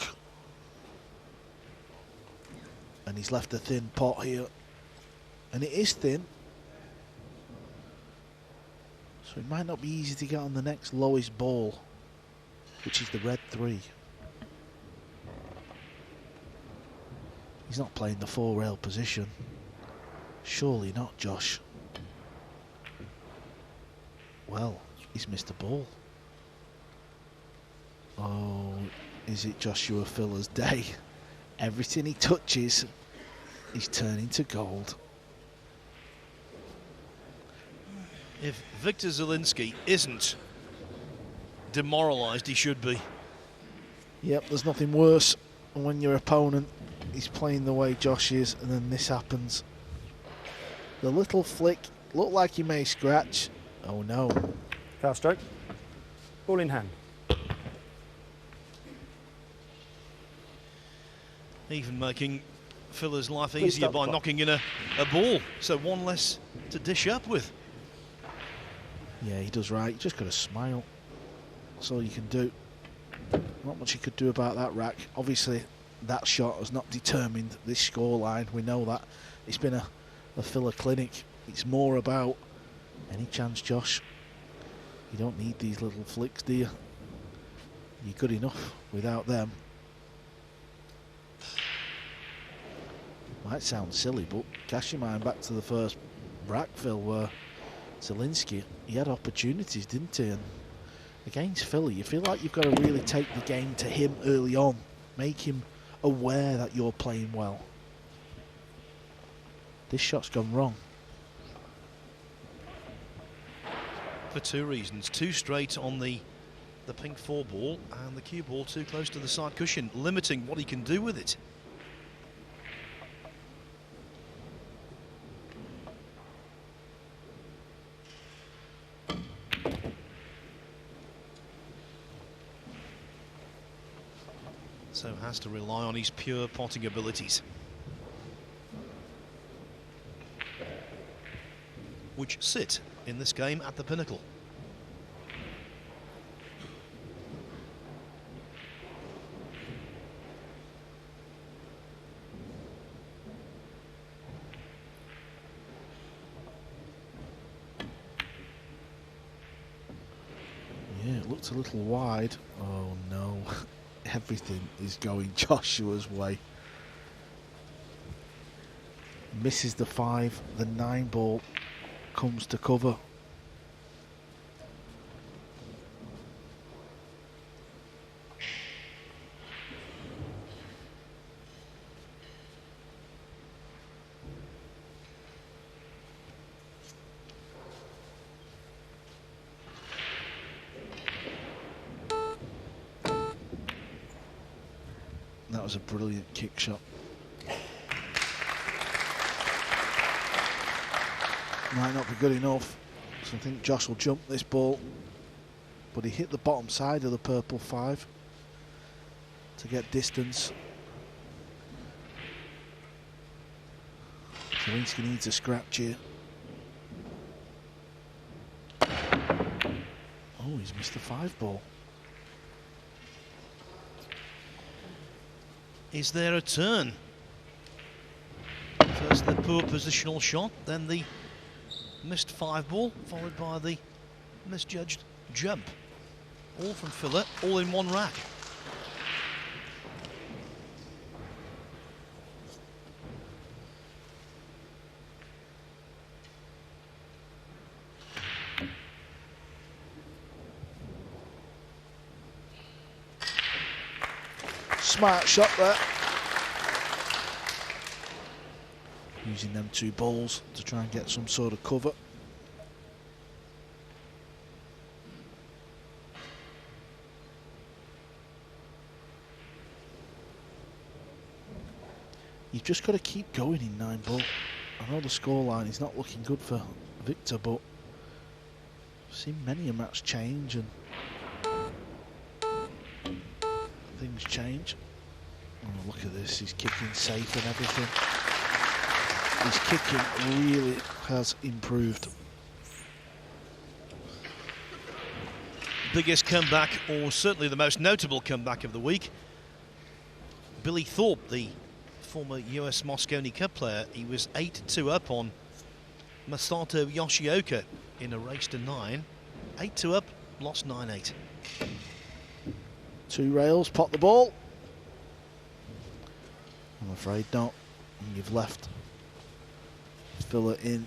And he's left a thin pot here. And it is thin. So it might not be easy to get on the next lowest ball, which is the red 3. He's not playing the 4-rail position. Surely not, Josh. Well, he's missed the ball. Oh, is it Joshua Filler's day? Everything he touches is turning to gold. If Wiktor Zielinski isn't demoralised, he should be. Yep, there's nothing worse when your opponent is playing the way Josh is, and then this happens. The little flick looked like he may scratch. Oh no. Foul stroke. Ball in hand. Even making Filler's life easier by knocking in a ball, so one less to dish up with. Yeah, he does right. You just got to smile. That's all you can do. Not much you could do about that rack. Obviously, that shot has not determined this scoreline. We know that. It's been a Filler clinic. It's more about any chance, Josh. You don't need these little flicks, do you? You're good enough without them. Might sound silly, but cast your mind back to the first rack, Phil, where Zielinski, he had opportunities, didn't he? And against Philly, you feel like you've got to really take the game to him early on, make him aware that you're playing well. This shot's gone wrong. For 2 reasons. 2 straight on the pink 4-ball, and the cue ball too close to the side cushion, limiting what he can do with it. So has to rely on his pure potting abilities, which sit in this game at the pinnacle. Looked a little wide. Oh no. Everything is going Joshua's way. Misses the 5. The 9 ball comes to cover. That was a brilliant kick shot. Might not be good enough, so I think Josh will jump this ball, but he hit the bottom side of the purple 5 to get distance. Zielinski needs a scratch here. Oh, he's missed the 5 ball. Is there a turn? First the poor positional shot, then the missed 5 ball, followed by the misjudged jump. All from Filler, all in one rack. Smart shot there. Using them 2 balls to try and get some sort of cover. You've just got to keep going in 9 ball. I know the scoreline is not looking good for Wiktor, but I've seen many a match change and things change. Oh, look at this, he's kicking safe and everything. His kicking really has improved. Biggest comeback, or certainly the most notable comeback of the week. Billy Thorpe, the former US Moscone Cup player, he was 8-2 up on Masato Yoshioka in a race to 9. 8-2 up, lost 9-8. 2 rails, pot the ball. I'm afraid not. And you've left Filler in.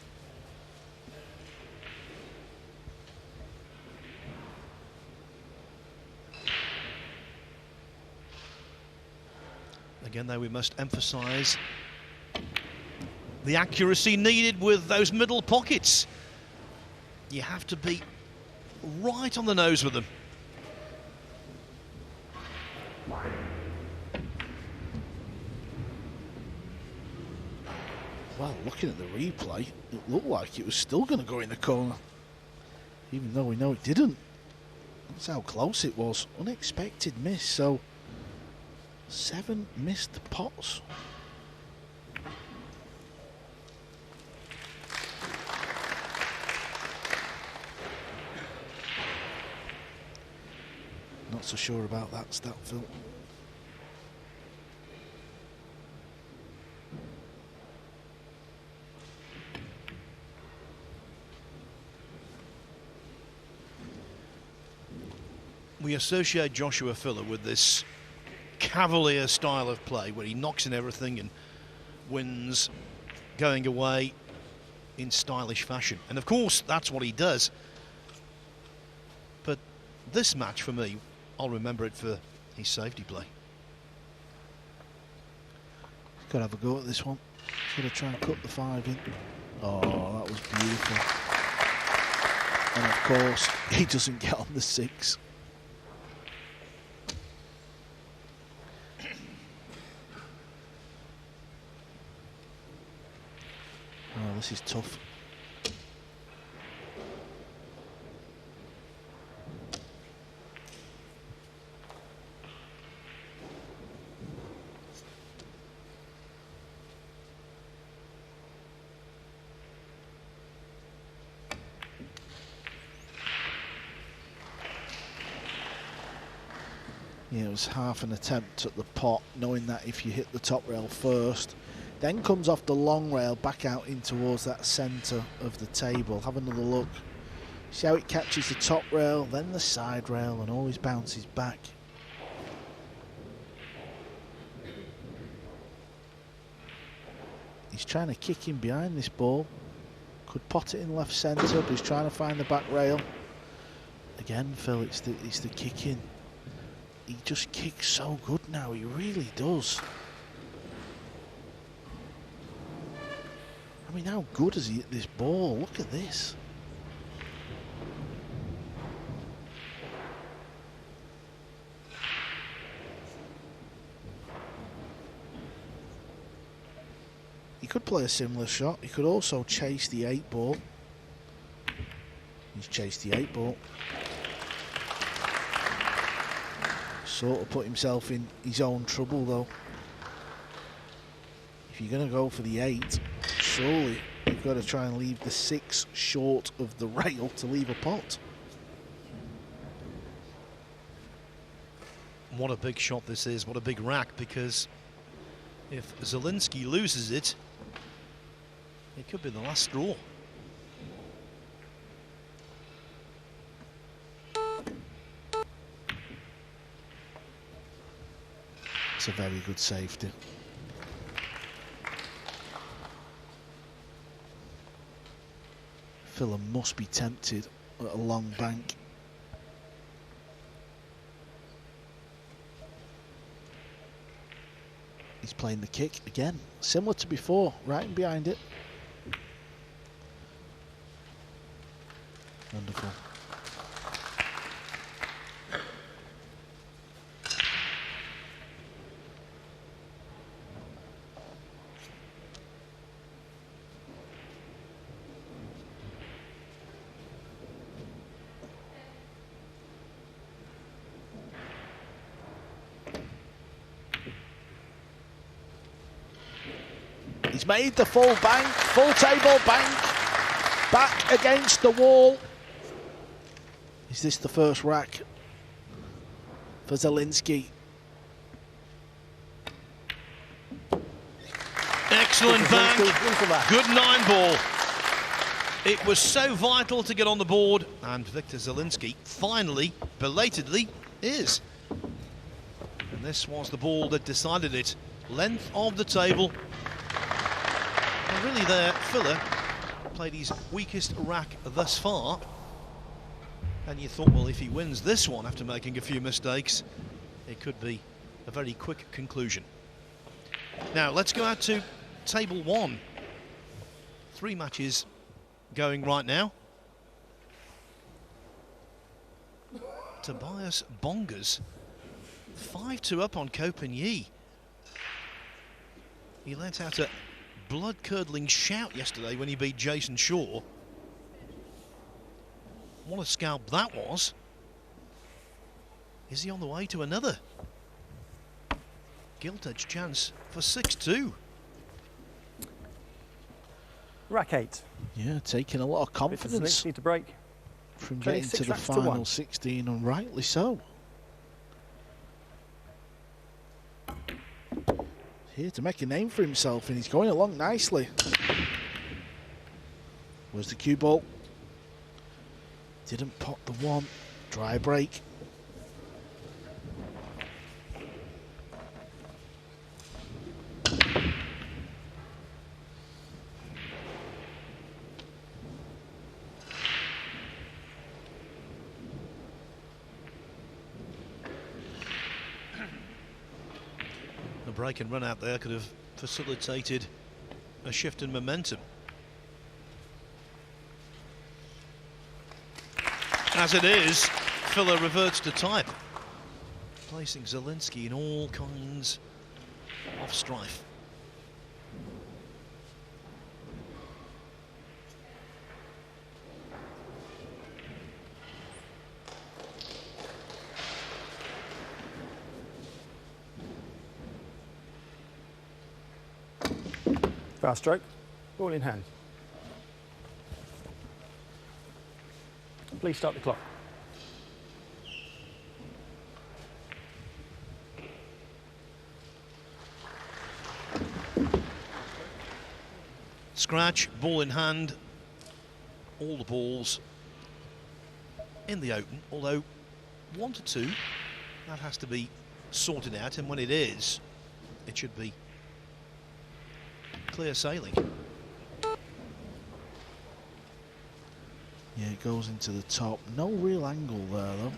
Again, though, we must emphasise the accuracy needed with those middle pockets. You have to be right on the nose with them. Well, looking at the replay, it looked like it was still going to go in the corner, even though we know it didn't. That's how close it was. Unexpected miss, so 7 missed pots. Not so sure about that stat, Phil. We associate Joshua Filler with this cavalier style of play where he knocks in everything and wins going away in stylish fashion. And of course, that's what he does. But this match, for me, I'll remember it for his safety play. Got to have a go at this one. Got to try and cut the 5 in. Oh, that was beautiful. And of course, he doesn't get on the 6. Oh, this is tough. Yeah, it was half an attempt at the pot, knowing that if you hit the top rail first, then comes off the long rail back out in towards that centre of the table. Have another look. See how it catches the top rail, then the side rail, and always bounces back. He's trying to kick in behind this ball. Could pot it in left centre, but he's trying to find the back rail. Again, Phil, it's the kicking. He just kicks so good now, he really does. I mean, how good is he at this ball? Look at this. He could play a similar shot. He could also chase the 8 ball. He's chased the 8 ball. Sort of put himself in his own trouble though. If you're going to go for the 8, surely you've got to try and leave the 6 short of the rail to leave a pot. What a big shot this is, what a big rack, because if Zielinski loses it, it could be the last straw. It's a very good safety. Filler must be tempted at a long bank. He's playing the kick again, similar to before, right in behind it. Wonderful. He's made the full bank, full table bank, back against the wall. Is this the first rack for Zielinski? Excellent bank, good 9 ball. It was so vital to get on the board, and Wiktor Zielinski finally, belatedly, is. And this was the ball that decided it. Length of the table. And really there, Filler played his weakest rack thus far. And you thought, well, if he wins this one after making a few mistakes, it could be a very quick conclusion. Now, let's go out to table 1. 3 matches going right now. Tobias Bongers, 5-2 up on Copenhagen. He let out a blood-curdling shout yesterday when he beat Jason Shaw. What a scalp that was. Is he on the way to another gilt-edged chance for 6-2? Rack 8. Yeah, taking a lot of confidence Need to break. from Play getting 6 to the racks to final 1. 16, and rightly so. Here to make a name for himself, and he's going along nicely. Where's the cue ball? Didn't pot the 1. Dry break. The break and run out there could have facilitated a shift in momentum. As it is, Filler reverts to type, placing Zielinski in all kinds of strife. Fast stroke. Ball in hand. Please start the clock. Scratch, ball in hand, all the balls in the open, although 1 to 2, that has to be sorted out, and when it is, it should be clear sailing. Yeah, it goes into the top. No real angle there, though.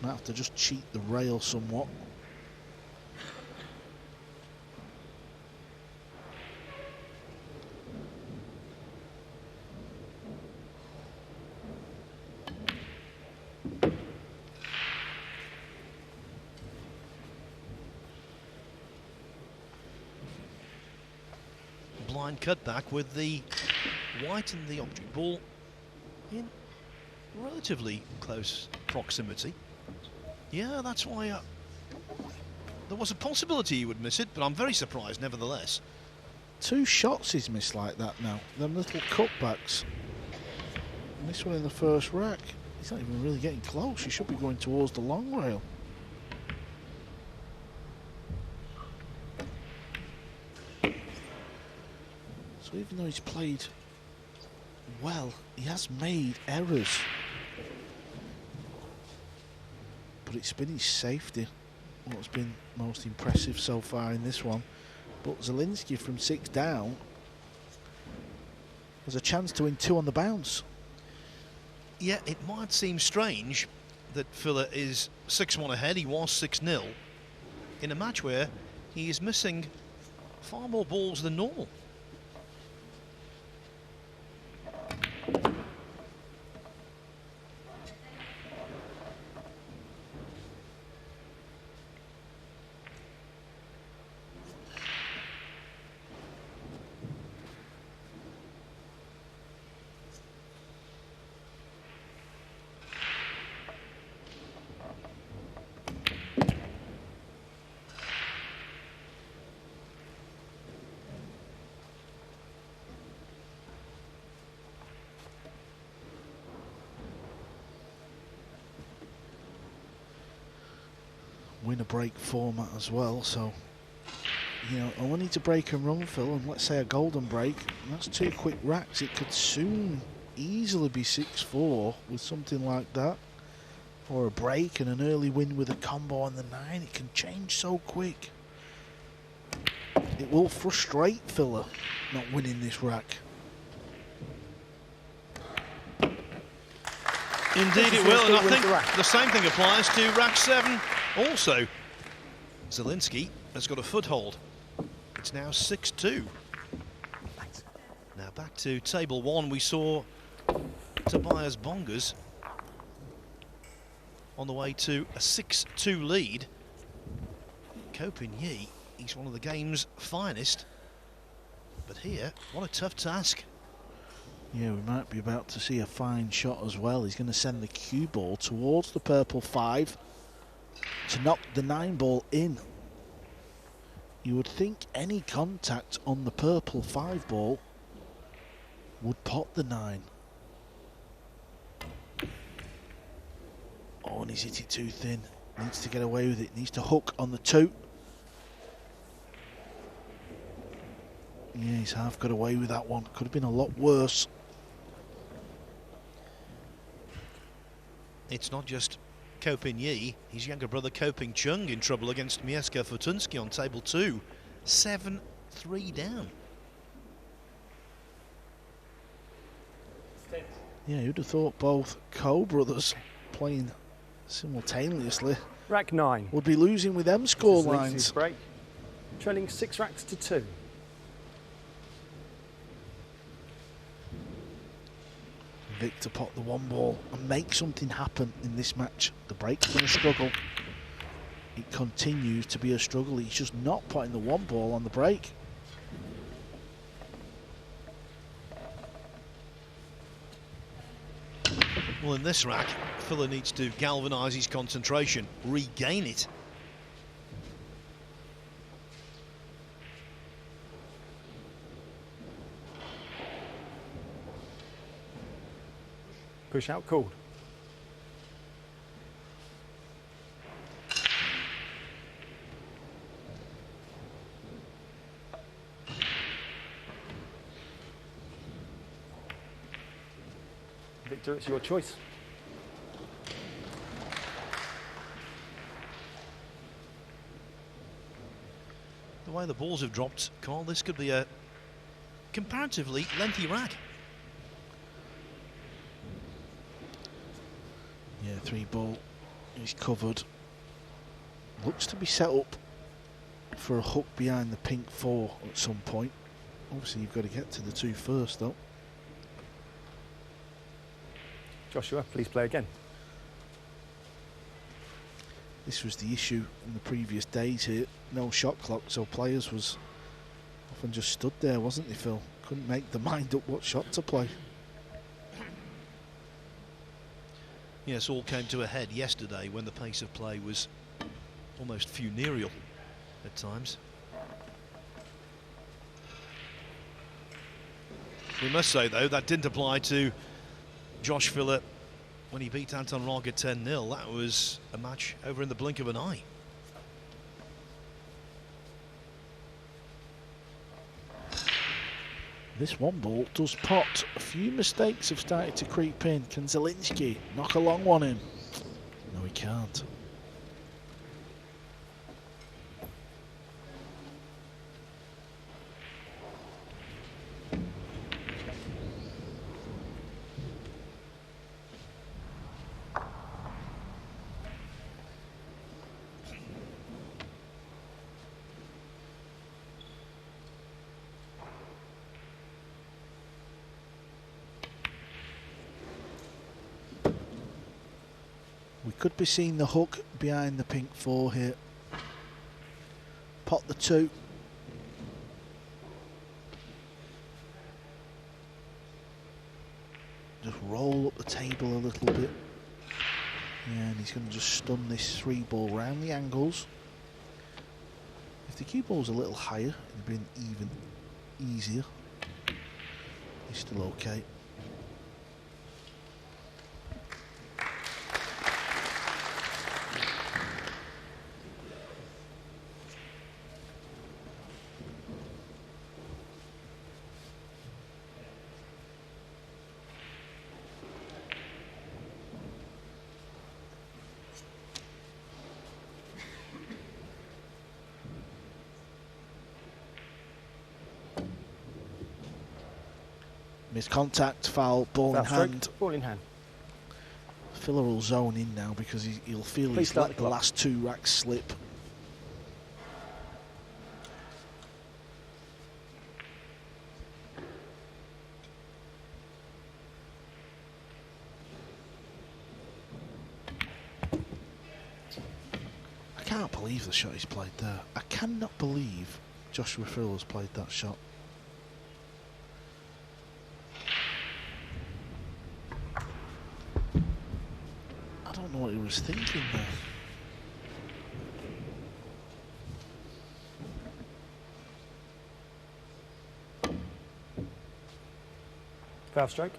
Might have to just cheat the rail somewhat. Blind cutback with the white and the object ball in relatively close proximity. Yeah, that's why there was a possibility he would miss it, but I'm very surprised nevertheless. 2 shots he's missed like that now. Them little cutbacks. And this one in the first rack. He's not even really getting close. He should be going towards the long rail. So even though he's played well, he has made errors. But it's been his safety what's been most impressive so far in this one. But Zielinski from 6 down has a chance to win 2 on the bounce. Yeah, it might seem strange that Filler is 6-1 ahead. He was 6-0 in a match where he is missing far more balls than normal. Win a break format as well, so you know, I need to break and run, Phil, and let's say a golden break, and that's 2 quick racks. It could soon easily be 6-4 with something like that, or a break and an early win with a combo on the 9. It can change so quick. It will frustrate Filler not winning this rack. Indeed it will, and I think the same thing applies to rack 7 also. Zielinski has got a foothold. It's now 6-2. Now back to table 1, we saw Tobias Bongers on the way to a 6-2 lead. Ko Pin-Yi, he's one of the game's finest. But here, what a tough task. Yeah, we might be about to see a fine shot as well. He's going to send the cue ball towards the purple 5 to knock the 9 ball in. You would think any contact on the purple 5 ball would pot the 9. Oh, and he's hit it too thin. Needs to get away with it. Needs to hook on the 2. Yeah, he's half got away with that one. Could have been a lot worse. It's not just Ko Pin-Yi, his younger brother Ko Ping-chung in trouble against Mieszko Fortunski on table 2. 7-3 down. Yeah, you'd have thought both Ko brothers playing simultaneously Rack 9. would be losing with them score lines. Break. Trailing 6 racks to 2. Wiktor pot the 1 ball and make something happen in this match. The break's been a struggle. It continues to be a struggle. He's just not putting the 1 ball on the break. Well, in this rack, Filler needs to galvanise his concentration, regain it. Push out called. Wiktor, it's your choice. way the balls have dropped, Carl, this could be a comparatively lengthy rack. Yeah, 3-ball is covered. Looks to be set up for a hook behind the pink 4 at some point. Obviously you've got to get to the 2 first though. Joshua, please play again. This was the issue in the previous days here. No shot clock, so players was often just stood there, wasn't they, Phil? Couldn't make their mind up what shot to play. Yes, all came to a head yesterday when the pace of play was almost funereal at times. We must say, though, that didn't apply to Josh Filler when he beat Anton Raga 10-0. That was a match over in the blink of an eye. This 1-ball does pot. A few mistakes have started to creep in. Can Zielinski knock a long one in? No, he can't. We could be seeing the hook behind the pink 4 here. Pot the 2. Just roll up the table a little bit. Yeah, and he's going to just stun this 3-ball round the angles. If the cue ball's a little higher, it'd been even easier. He's still okay. Missed contact, foul, ball in hand. Ball in hand. Filler will zone in now because he'll feel Please he's start let the the clock. last 2 racks slip. I can't believe the shot he's played there. I cannot believe Joshua Filler's played that shot. I don't know what he was thinking there. Foul stroke.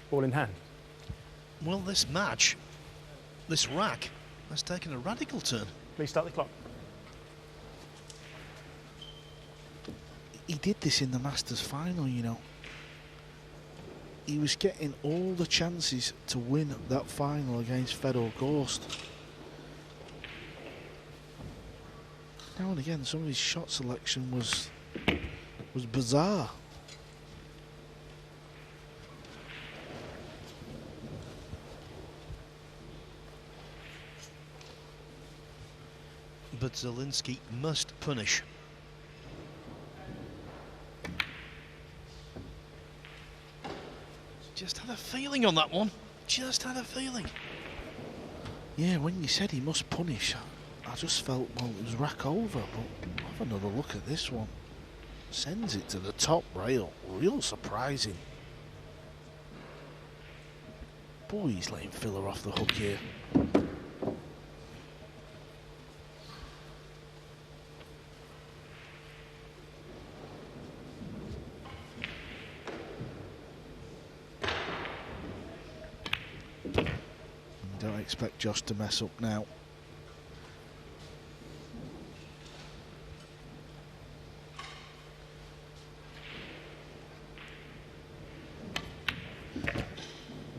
Ball in hand. Well, this match, this rack, has taken a radical turn. Please start the clock. He did this in the Masters final, you know. He was getting all the chances to win that final against Fedor Gorst. Now and again, some of his shot selection was bizarre. But Zielinski must punish. Just had a feeling on that one. Just had a feeling. Yeah, when you said he must punish, I just felt, well, it was rack over. But have another look at this one. Sends it to the top rail. Real surprising. Boy, he's letting Filler off the hook here. Don't expect Josh to mess up now.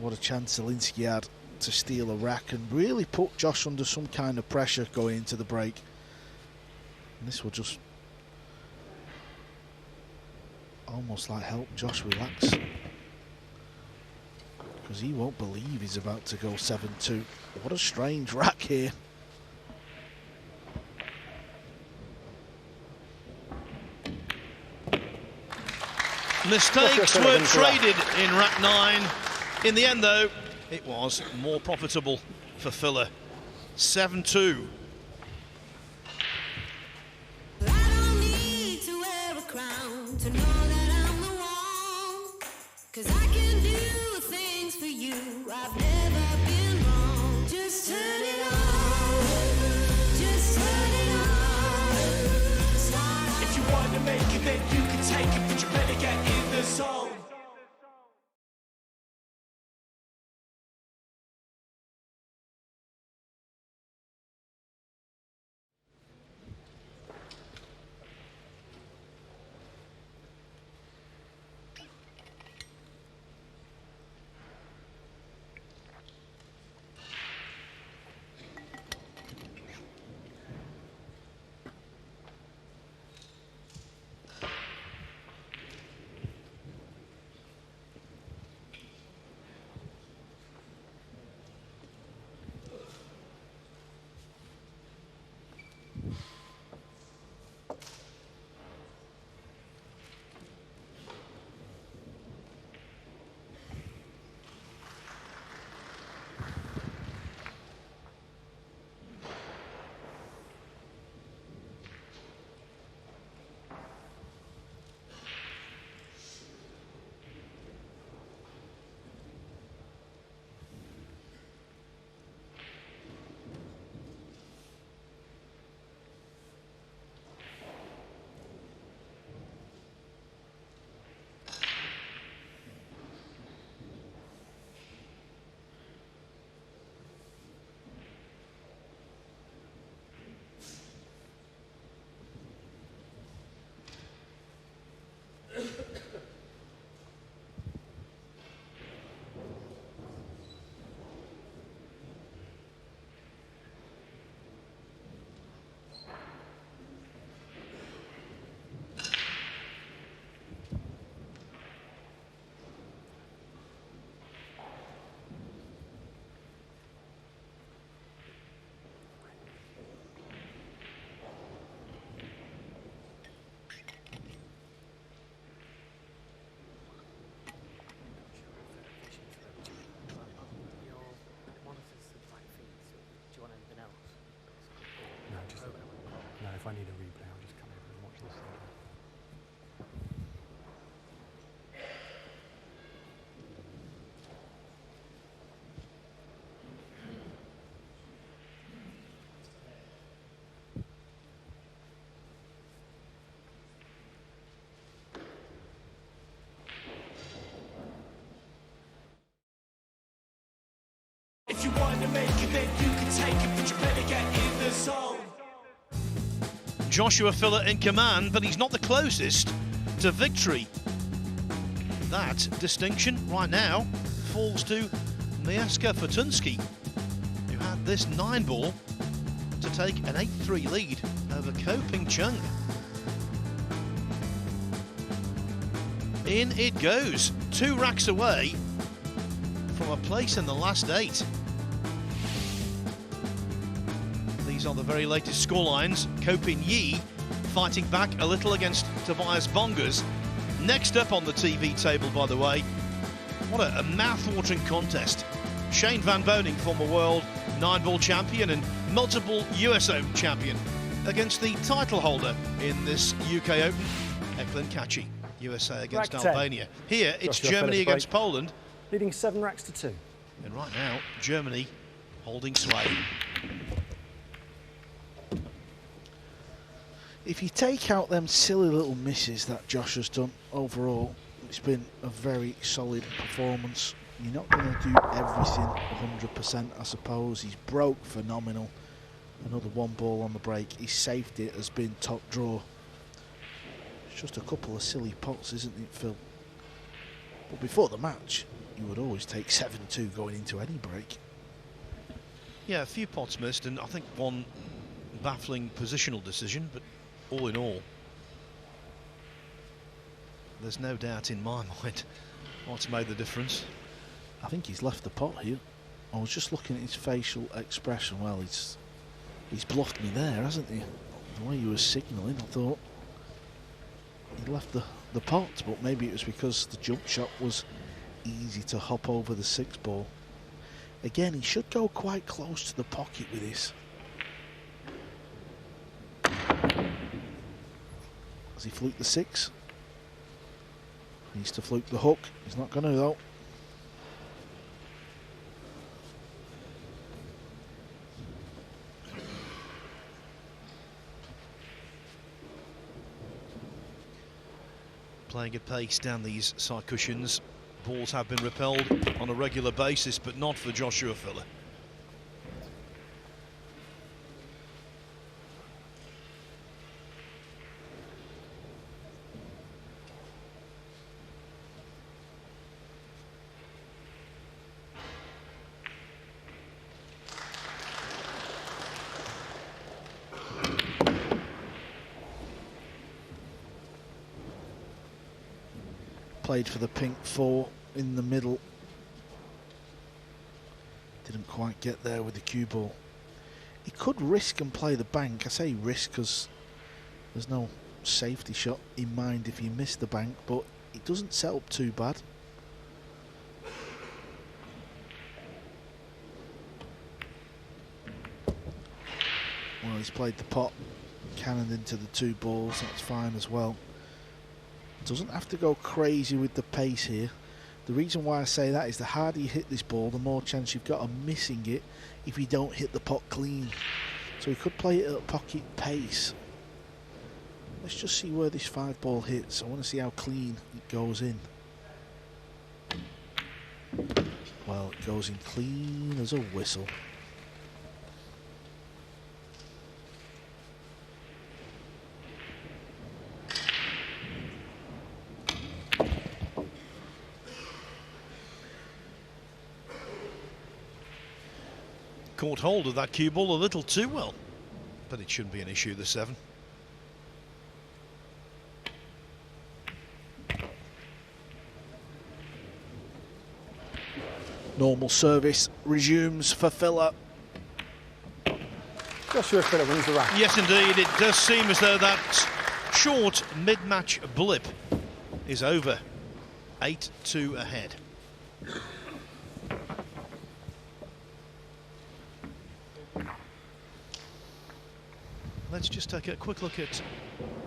What a chance Zielinski had to steal a rack and really put Josh under some kind of pressure going into the break. And this will just almost like help Josh relax, because he won't believe he's about to go 7-2. What a strange rack here. Mistakes were traded in rack 9. In the end, though, it was more profitable for Filler. 7-2. I don't need to wear a crown to know that I'm the one. 'Cause I can do things for you. I've never been wrong. Just turn it on. Just turn it on. Start. If you want to make it, then you can take it, but you better get in the zone. No, if I need a replay, I'll just come over and watch this thing. If you want to make it, then you can take it, but you better get in the zone. Joshua Filler in command, but he's not the closest to victory. That distinction right now falls to Mieszko Fortunski, who had this 9-ball to take an 8-3 lead over Ko Ping Chung. In it goes, 2 racks away from a place in the last 8. These are the very latest scorelines. Ko Ping Yi fighting back a little against Tobias Bongers. Next up on the TV table, by the way, what a mouth-watering contest. Shane Van Boning, former world 9-ball champion and multiple US Open champion, against the title holder in this UK Open, Eklund Kachi, USA against Rack 10. Albania. Here, it's Joshua Germany Filler's against break. Poland. Leading 7 racks to 2. And right now, Germany holding sway. If you take out them silly little misses that Josh has done, overall, it's been a very solid performance. You're not going to do everything 100%, I suppose. He's broke phenomenal. Another 1-ball on the break. His safety has been top draw. It's just a couple of silly pots, isn't it, Phil? But before the match, you would always take 7-2 going into any break. Yeah, a few pots missed, and I think one baffling positional decision, but all in all, there's no doubt in my mind what's made the difference. I think he's left the pot here. I was just looking at his facial expression. Well, he's bluffed me there, hasn't he? The way he was signalling, I thought he left the pot, but maybe it was because the jump shot was easy to hop over the 6 ball. Again, he should go quite close to the pocket with this. Has he fluked the 6? Needs to fluke the hook. He's not going to though. Playing at pace down these side cushions. Balls have been repelled on a regular basis, but not for Joshua Filler. Played for the pink 4 in the middle. Didn't quite get there with the cue ball. He could risk and play the bank. I say risk because there's no safety shot in mind if you miss the bank, but it doesn't set up too bad. Well, he's played the pot, cannoned into the 2 balls, that's fine as well. Doesn't have to go crazy with the pace here. The reason why I say that is the harder you hit this ball, the more chance you've got of missing it if you don't hit the pot clean. So he could play it at pocket pace. Let's just see where this 5 ball hits. I want to see how clean it goes in. Well, it goes in clean as a whistle. Caught hold of that cue ball a little too well, but it shouldn't be an issue, the 7. Normal service resumes for Filler. Joshua Filler wins the rack. Yes, indeed, it does seem as though that short mid-match blip is over. 8-2 ahead. Let's just take a quick look at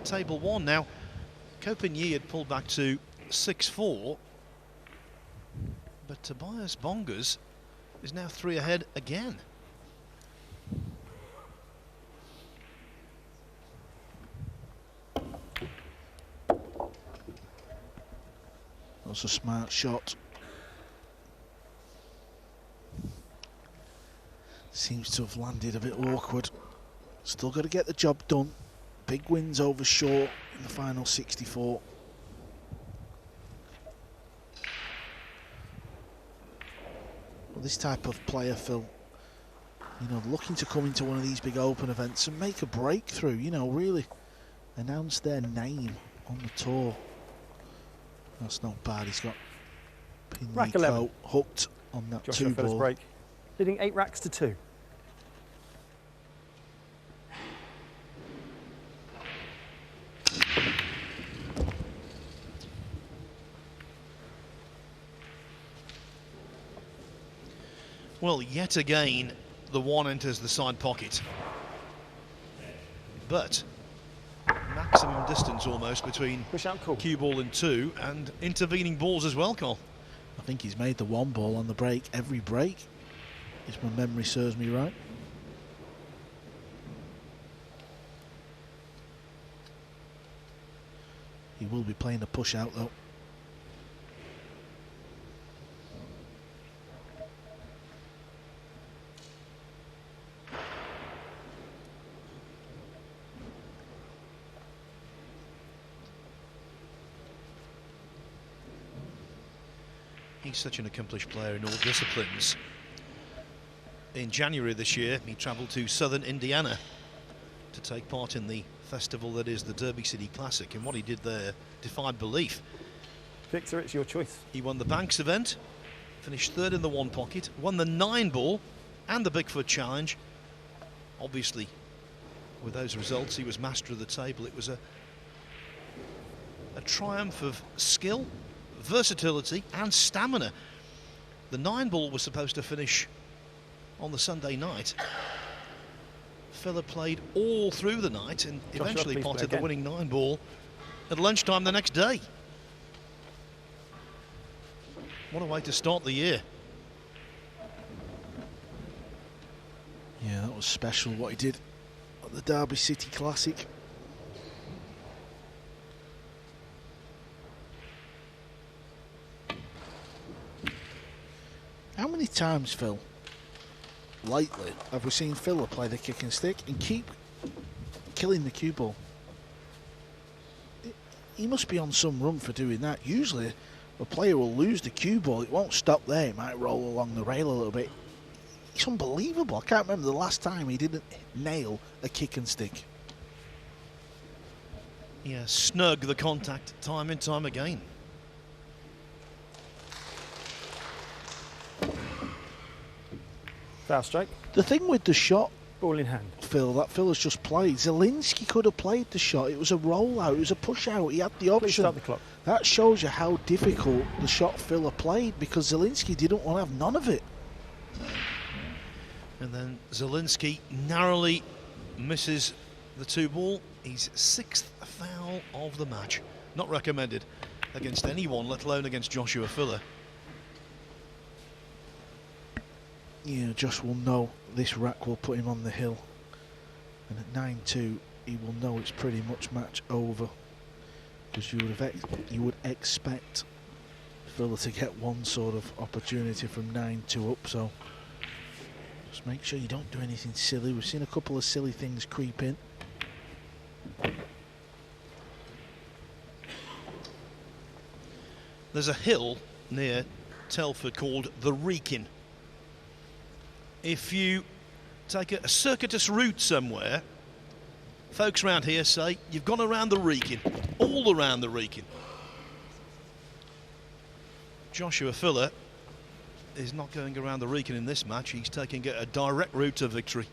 table 1 now. Kopin-Yi had pulled back to 6-4, but Tobias Bongers is now 3 ahead again. That's a smart shot. Seems to have landed a bit awkward. Still got to get the job done. Big wins over short in the final 64. Well, this type of player, Phil, you know, looking to come into one of these big open events and make a breakthrough, you know, really announce their name on the tour. That's not bad. He's got Rack 11. hooked on that Joshua 2 Filler's ball. break. Leading 8 racks to 2. Well, yet again, the 1 enters the side pocket. But maximum distance almost between Push out call. cue ball and 2 and intervening balls as well, Cole. I think he's made the 1 ball on the break every break, if my memory serves me right. He will be playing a push out though. He's such an accomplished player in all disciplines. In January this year, he travelled to southern Indiana to take part in the festival that is the Derby City Classic, and what he did there defied belief. Victor, it's your choice. He won the Banks event, finished third in the one pocket, won the 9-ball and the Bigfoot Challenge. Obviously, with those results, he was master of the table. It was a triumph of skill, versatility and stamina. The 9-ball was supposed to finish on the Sunday night. Fella played all through the night and eventually please play potted the again. winning 9-ball at lunchtime the next day. What a way to start the year. Yeah, that was special what he did at the Derby City Classic. How many times, Phil, lately, have we seen Filler play the kick and stick and keep killing the cue ball? He must be on some run for doing that. Usually, a player will lose the cue ball. It won't stop there. It might roll along the rail a little bit. It's unbelievable. I can't remember the last time he didn't nail a kick and stick. Yeah, snug the contact time and time again. Foul strike. The thing with the shot, Ball in hand. Phil, that Phil has just played, Zielinski could have played the shot. It was a rollout, it was a push out. He had the Please option. start the clock. That shows you how difficult the shot Filler played, because Zielinski didn't want to have none of it. And then Zielinski narrowly misses the 2-ball. He's 6th foul of the match. Not recommended against anyone, let alone against Joshua Filler. Yeah, Josh will know this rack will put him on the hill. And at 9-2, he will know it's pretty much match over. Because you would expect Filler to get one sort of opportunity from 9-2 up, so just make sure you don't do anything silly. We've seen a couple of silly things creep in. There's a hill near Telford called the Wrekin. If you take a circuitous route somewhere, folks around here say you've gone around the Wrekin, all around the Wrekin. Joshua Filler is not going around the Wrekin in this match. He's taking a direct route to victory.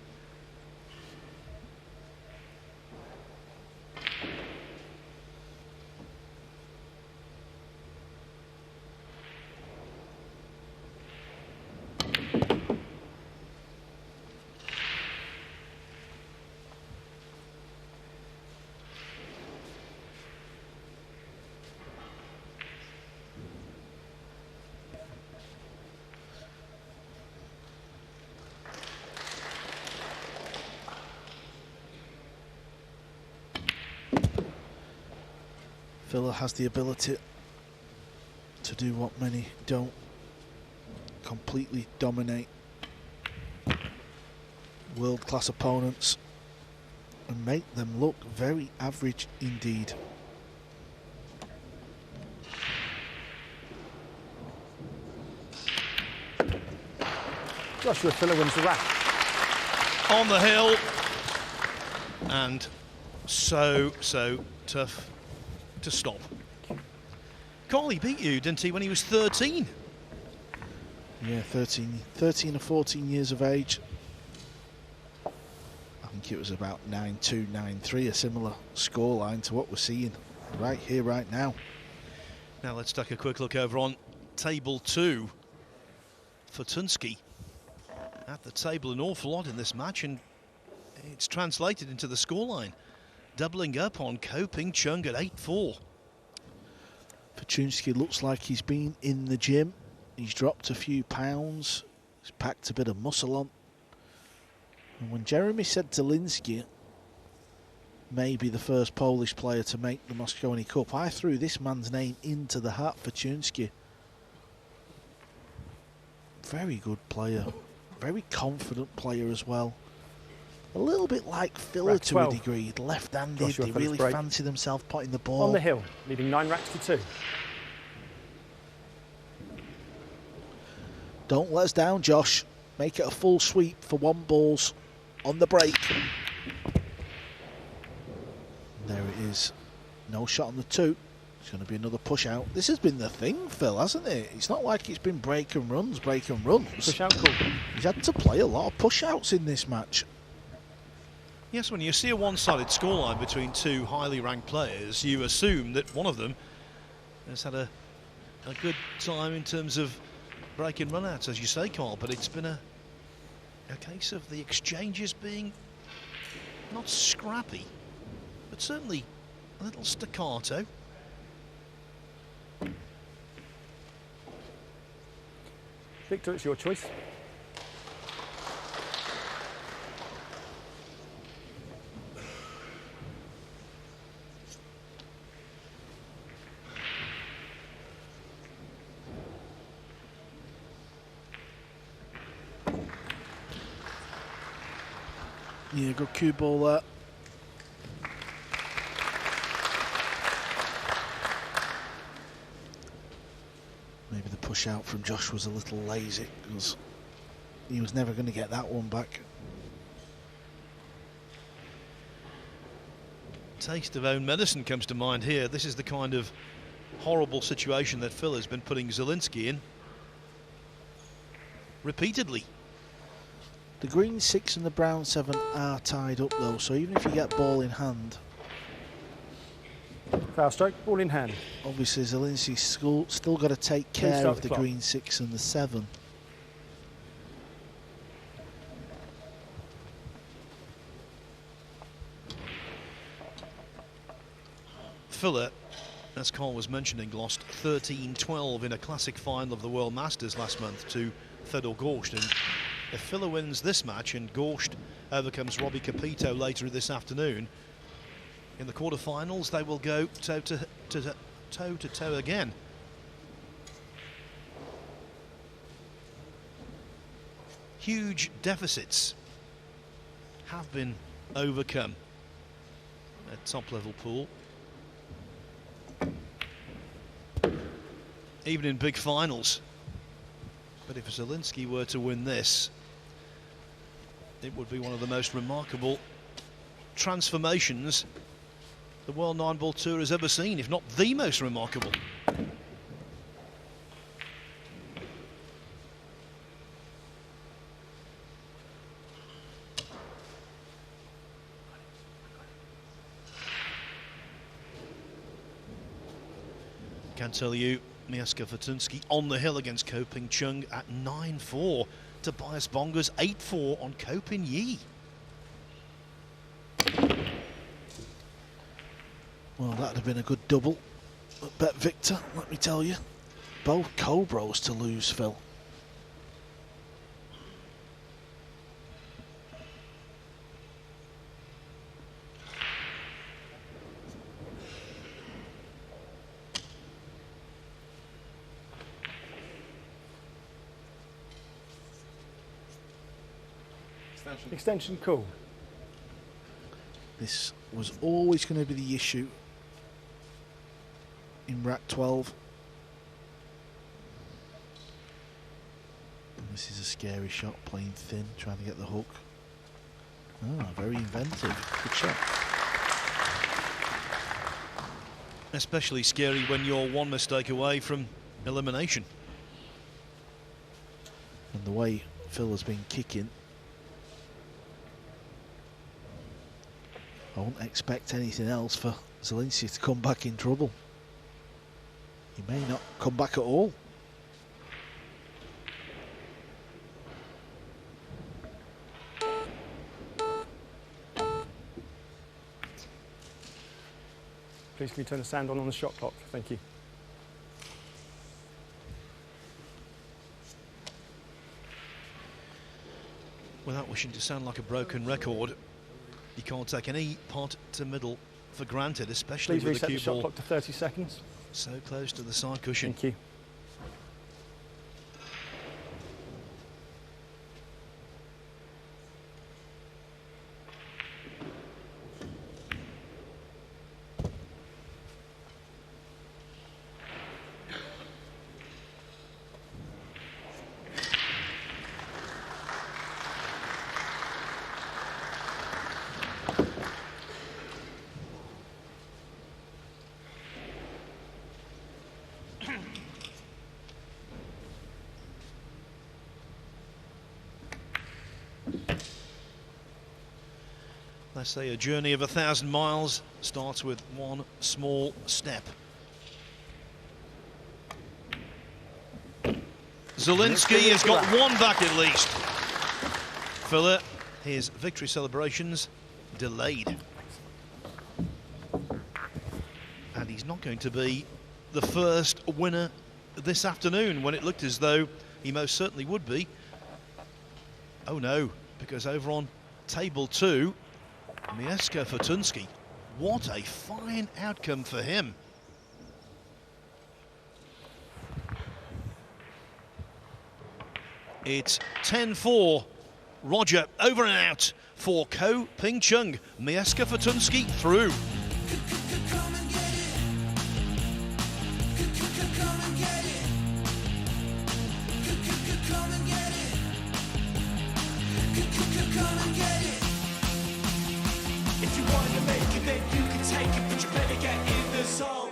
Filler has the ability to do what many don't, completely dominate world-class opponents and make them look very average indeed. Joshua Filler wins the rack. On the hill, and so tough to stop. Carly beat you, didn't he, when he was 13? Yeah, 13 or 14 years of age. I think it was about 9-2, 9-3, a similar scoreline to what we're seeing right here, right now. Now let's take a quick look over on table 2. Fortunski at the table an awful lot in this match, and it's translated into the scoreline. Doubling up on Koping Chung at 8-4. Fortunski looks like he's been in the gym. He's dropped a few pounds. He's packed a bit of muscle on. And when Jeremy said Zielinski may be the first Polish player to make the Mosconi Cup, I threw this man's name into the hat. Fortunski. Very good player. Very confident player as well. A little bit like Filler to a degree, left-handed. He really fancied himself potting the ball. On the hill, leading 9 racks to 2. Don't let us down, Josh. Make it a full sweep for 1 balls on the break. There it is. No shot on the 2. It's going to be another push out. This has been the thing, Phil, hasn't it? It's not like it's been break and runs. Push out call. He's had to play a lot of push outs in this match. Yes, when you see a one-sided scoreline between two highly ranked players, you assume that one of them has had a good time in terms of breaking run-outs, as you say, Carl, but it's been a case of the exchanges being not scrappy, but certainly a little staccato. Wiktor, it's your choice. Yeah, good cue ball there. Maybe the push out from Josh was a little lazy because he was never going to get that one back. Taste of own medicine comes to mind here. This is the kind of horrible situation that Phil has been putting Zielinski in repeatedly. The green 6 and the brown 7 are tied up though, so even if you get ball in hand, Foul stroke, ball in hand. obviously Zielinski's still got to take care start of the the clock. green 6 and the 7. Fuller, as Carl was mentioning, lost 13-12 in a classic final of the World Masters last month to Fedor Gorst, and if Fuller wins this match and Gorst overcomes Robbie Capito later this afternoon, in the quarterfinals they will go toe to toe again. Huge deficits have been overcome at top level pool. Even in big finals. But if Zielinski were to win this, it would be one of the most remarkable transformations the World 9-Ball Tour has ever seen, if not the most remarkable. Can tell you, Mieszko Fortunski on the hill against Ko Ping Chung at 9-4. Tobias Bonga's 8-4 on Ko Ping Yi. Well, that'd have been a good double. Bet Victor, let me tell you. Both Cobros to lose, Phil. Extension call. This was always going to be the issue in rack 12. And this is a scary shot, playing thin, trying to get the hook. Ah, very inventive. Good shot. Especially scary when you're one mistake away from elimination. And the way Phil has been kicking, I won't expect anything else for Zielinski to come back in trouble. He may not come back at all. Please can you turn the sound on the shot clock? Thank you. Without wishing to sound like a broken record, you can't take any pot to middle for granted, especially Please with the reset the cue shot ball clock to 30 seconds. so close to the side cushion. Thank you. They say a journey of 1,000 miles starts with one small step. Zielinski has got one back at least. Filler, his victory celebrations delayed. And he's not going to be the first winner this afternoon when it looked as though he most certainly would be. Oh no, because over on table 2, Mieszko Fortunski, what a fine outcome for him. It's 10-4, Roger over and out for Ko Ping Chung. Mieszko Fortunski through. If you want to make it, then you can take it, but you better get in the zone.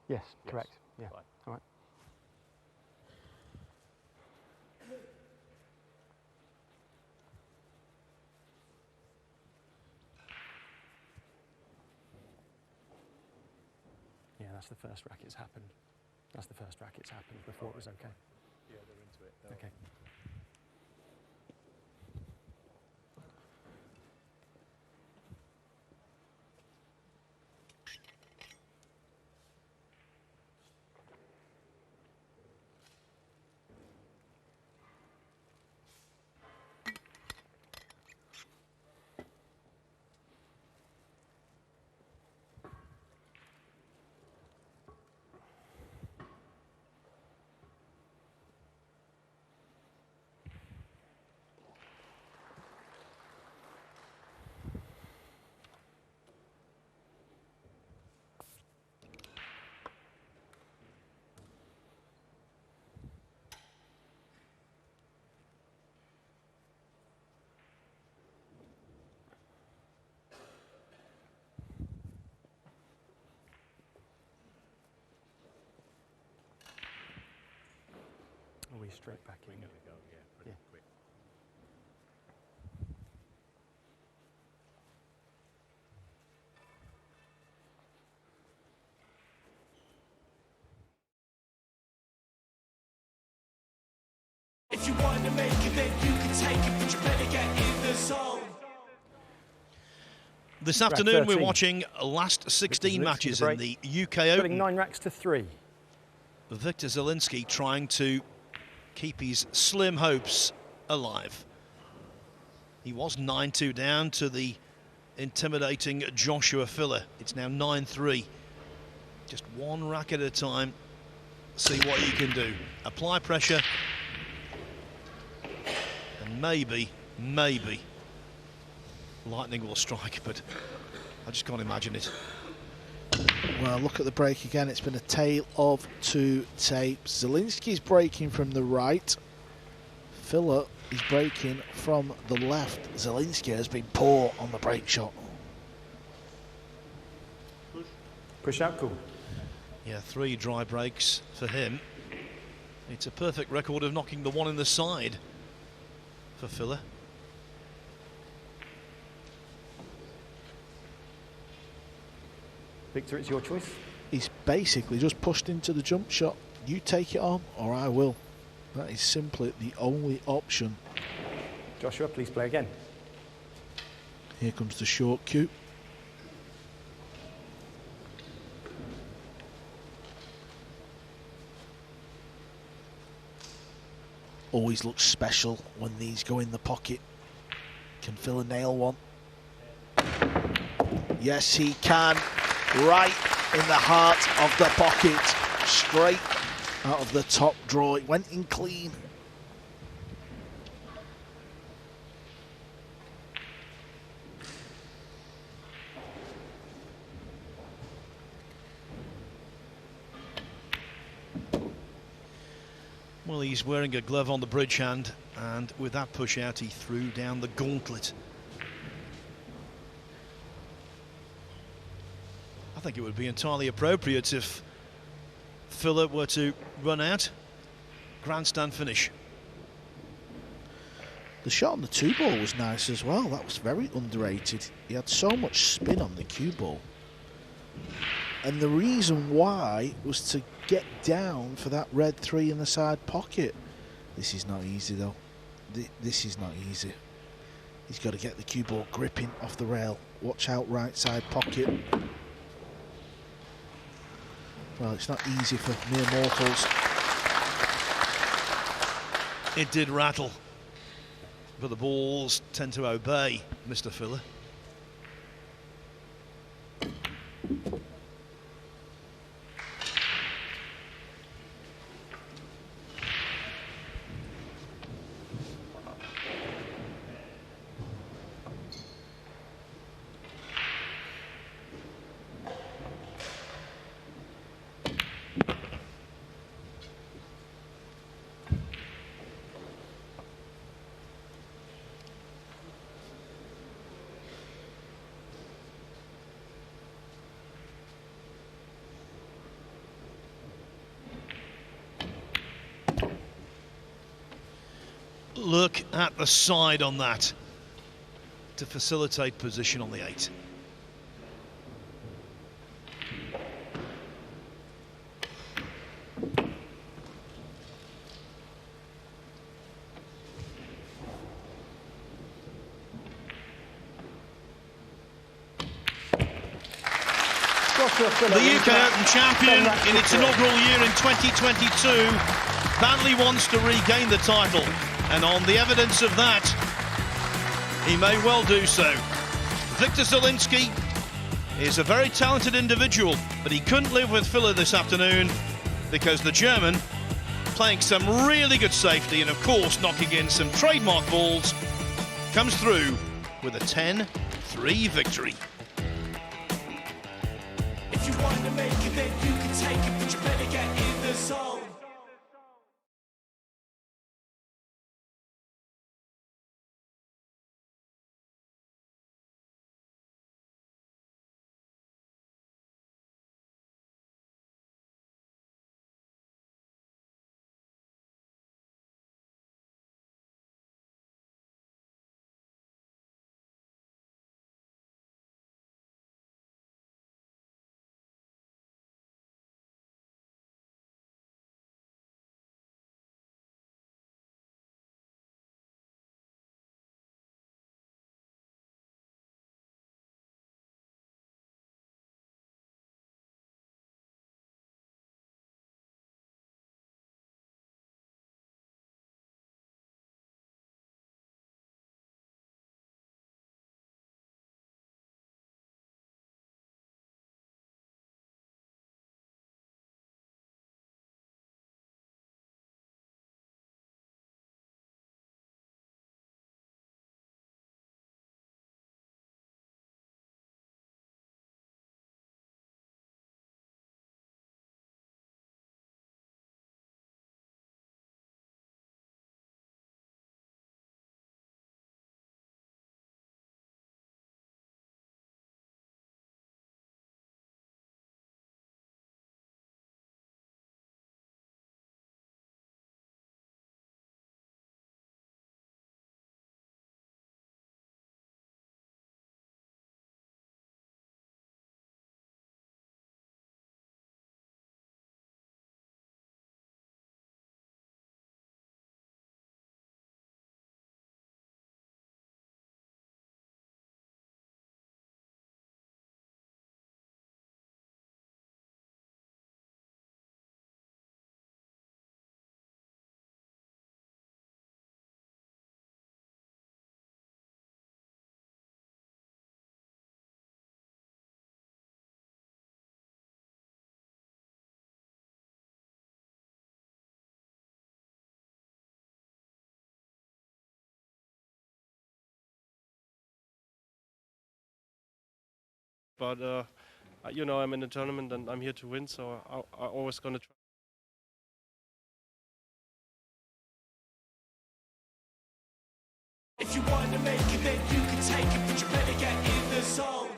Yes, correct. Yeah. Fine. All right. Yeah, that's the first racket's happened. That's the first racket's happened. Before it was okay. Yeah, they're into it. Okay. Are we straight back in? We're going to go, yeah, pretty quick. If you want to make it, then you can take it, but you better get in the zone. This afternoon we're 13. watching last 16 matches in the UK Putting Open. 9 racks to 3. Wiktor Zielinski trying to keep his slim hopes alive. He was 9-2 down to the intimidating Joshua Filler. It's now 9-3. Just one rack at a time. See what you can do. Apply pressure. And maybe, lightning will strike, but I just can't imagine it. Well, look at the break again. It's been a tale of two tapes. Zielinski's breaking from the right. Filler is breaking from the left. Zielinski has been poor on the break shot. Push out, cool. Yeah, 3 dry breaks for him. It's a perfect record of knocking the one in the side for Filler. Wiktor, it's your choice. He's basically just pushed into the jump shot. You take it on, or I will. That is simply the only option. Joshua, please play again. Here comes the short cue. Always looks special when these go in the pocket. Can Filler nail one? Yes, he can. Right in the heart of the pocket. Straight out of the top drawer. It went in clean. Well, he's wearing a glove on the bridge hand, and with that push out, he threw down the gauntlet. I think it would be entirely appropriate if Filler were to run out. Grandstand finish. The shot on the 2-ball was nice as well. That was very underrated. He had so much spin on the cue ball. And the reason why was to get down for that red 3 in the side pocket. This is not easy though. This is not easy. He's got to get the cue ball gripping off the rail. Watch out, right side pocket. Well, it's not easy for mere mortals. It did rattle, but the balls tend to obey Mr. Filler. Look at the side on that to facilitate position on the 8. The UK Open champion in its inaugural year in 2022 badly wants to regain the title, and on the evidence of that, he may well do so. Wiktor Zielinski is a very talented individual, but he couldn't live with Filler this afternoon because the German, playing some really good safety and of course knocking in some trademark balls, comes through with a 10-3 victory. If you want to make it, then you can take it, but you better get in the zone. but you know, I'm in the tournament and I'm here to win, so I'm always going to try. If you want to make it, then you can take it, but you better get in the zone.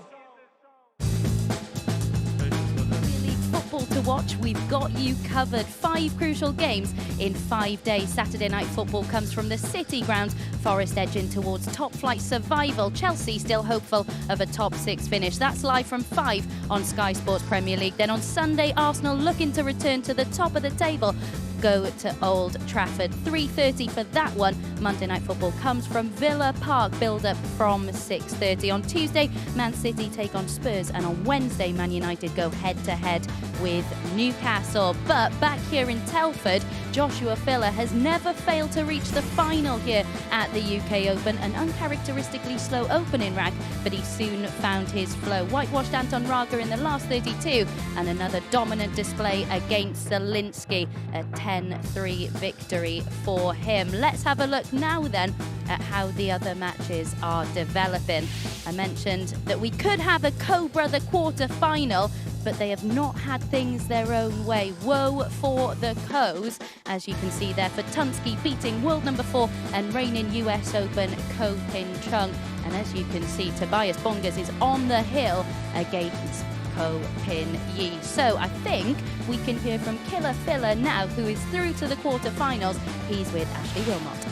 Football to watch, we've got you covered. 5 crucial games in 5 days. Saturday night football comes from the City ground. Forest edging towards top flight survival. Chelsea still hopeful of a top 6 finish. That's live from 5 on Sky Sports Premier League. Then on Sunday, Arsenal looking to return to the top of the table. Go to Old Trafford. 3:30 for that one. Monday night football comes from Villa Park. Build up from 6:30. On Tuesday, Man City take on Spurs, and on Wednesday, Man United go head to head with Newcastle. But back here in Telford, Joshua Filler has never failed to reach the final here at the UK Open. An uncharacteristically slow opening rack, but he soon found his flow. Whitewashed Anton Raga in the last 32, and another dominant display against Zielinski. A 10-3 victory for him. Let's have a look now then at how the other matches are developing. I mentioned that we could have a co-brother quarter-final, but they have not had things their own way. Woe for the Coes, as you can see there, for Tunsky beating world number 4 and reigning US Open Ko Pin Chung. And as you can see, Tobias Bongas is on the hill against Ko Pin Yi. So I think we can hear from Killer Filler now, who is through to the quarterfinals. He's with Ashley Wilmot.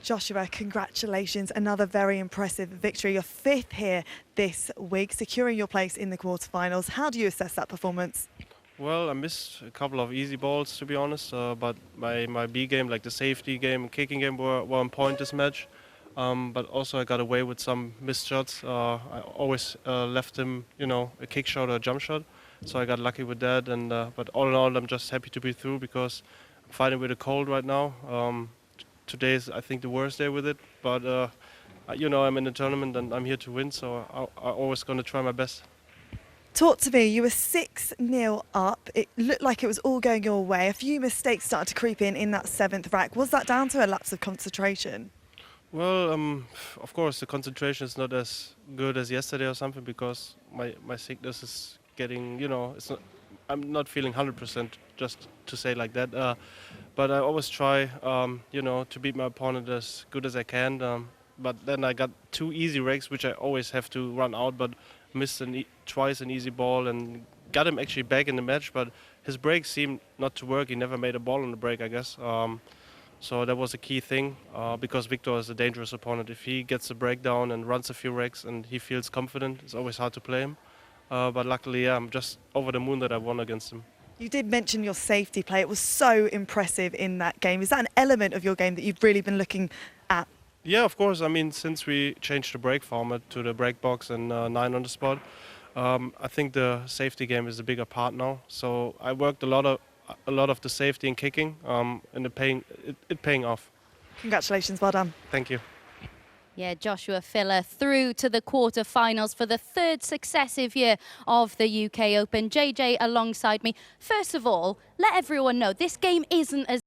Joshua, congratulations. Another very impressive victory. Your 5th here this week, securing your place in the quarterfinals. How do you assess that performance? Well, I missed a couple of easy balls, to be honest, but my B game, like the safety game and kicking game, were on point this match. But also I got away with some missed shots. I always left him, you know, a kick shot or a jump shot. So I got lucky with that. And but all in all, I'm just happy to be through because I'm fighting with a cold right now. Today is, I think, the worst day with it. But, you know, I'm in the tournament and I'm here to win. So I'm always going to try my best. Talk to me. You were 6-0 up. It looked like it was all going your way. A few mistakes started to creep in that 7th rack. Was that down to a lapse of concentration? Well, of course, the concentration is not as good as yesterday or something because my sickness is getting, you know, I'm not feeling 100%, just to say like that. But I always try, you know, to beat my opponent as good as I can. But then I got 2 easy racks, which I always have to run out, but missed twice an easy ball and got him actually back in the match. But his break seemed not to work. He never made a ball on the break, I guess. So that was a key thing because Wiktor is a dangerous opponent. If he gets a breakdown and runs a few racks and he feels confident, it's always hard to play him. But luckily, yeah, I'm just over the moon that I won against him. You did mention your safety play. It was so impressive in that game. Is that an element of your game that you've really been looking at? Yeah, of course. I mean, since we changed the break format to the break box and 9 on the spot, I think the safety game is a bigger part now. So I worked a lot of the safety and kicking, and it paying off. Congratulations, well done. Thank you. Yeah, Joshua Filler through to the quarterfinals for the 3rd successive year of the UK Open. JJ alongside me. First of all, let everyone know this game isn't as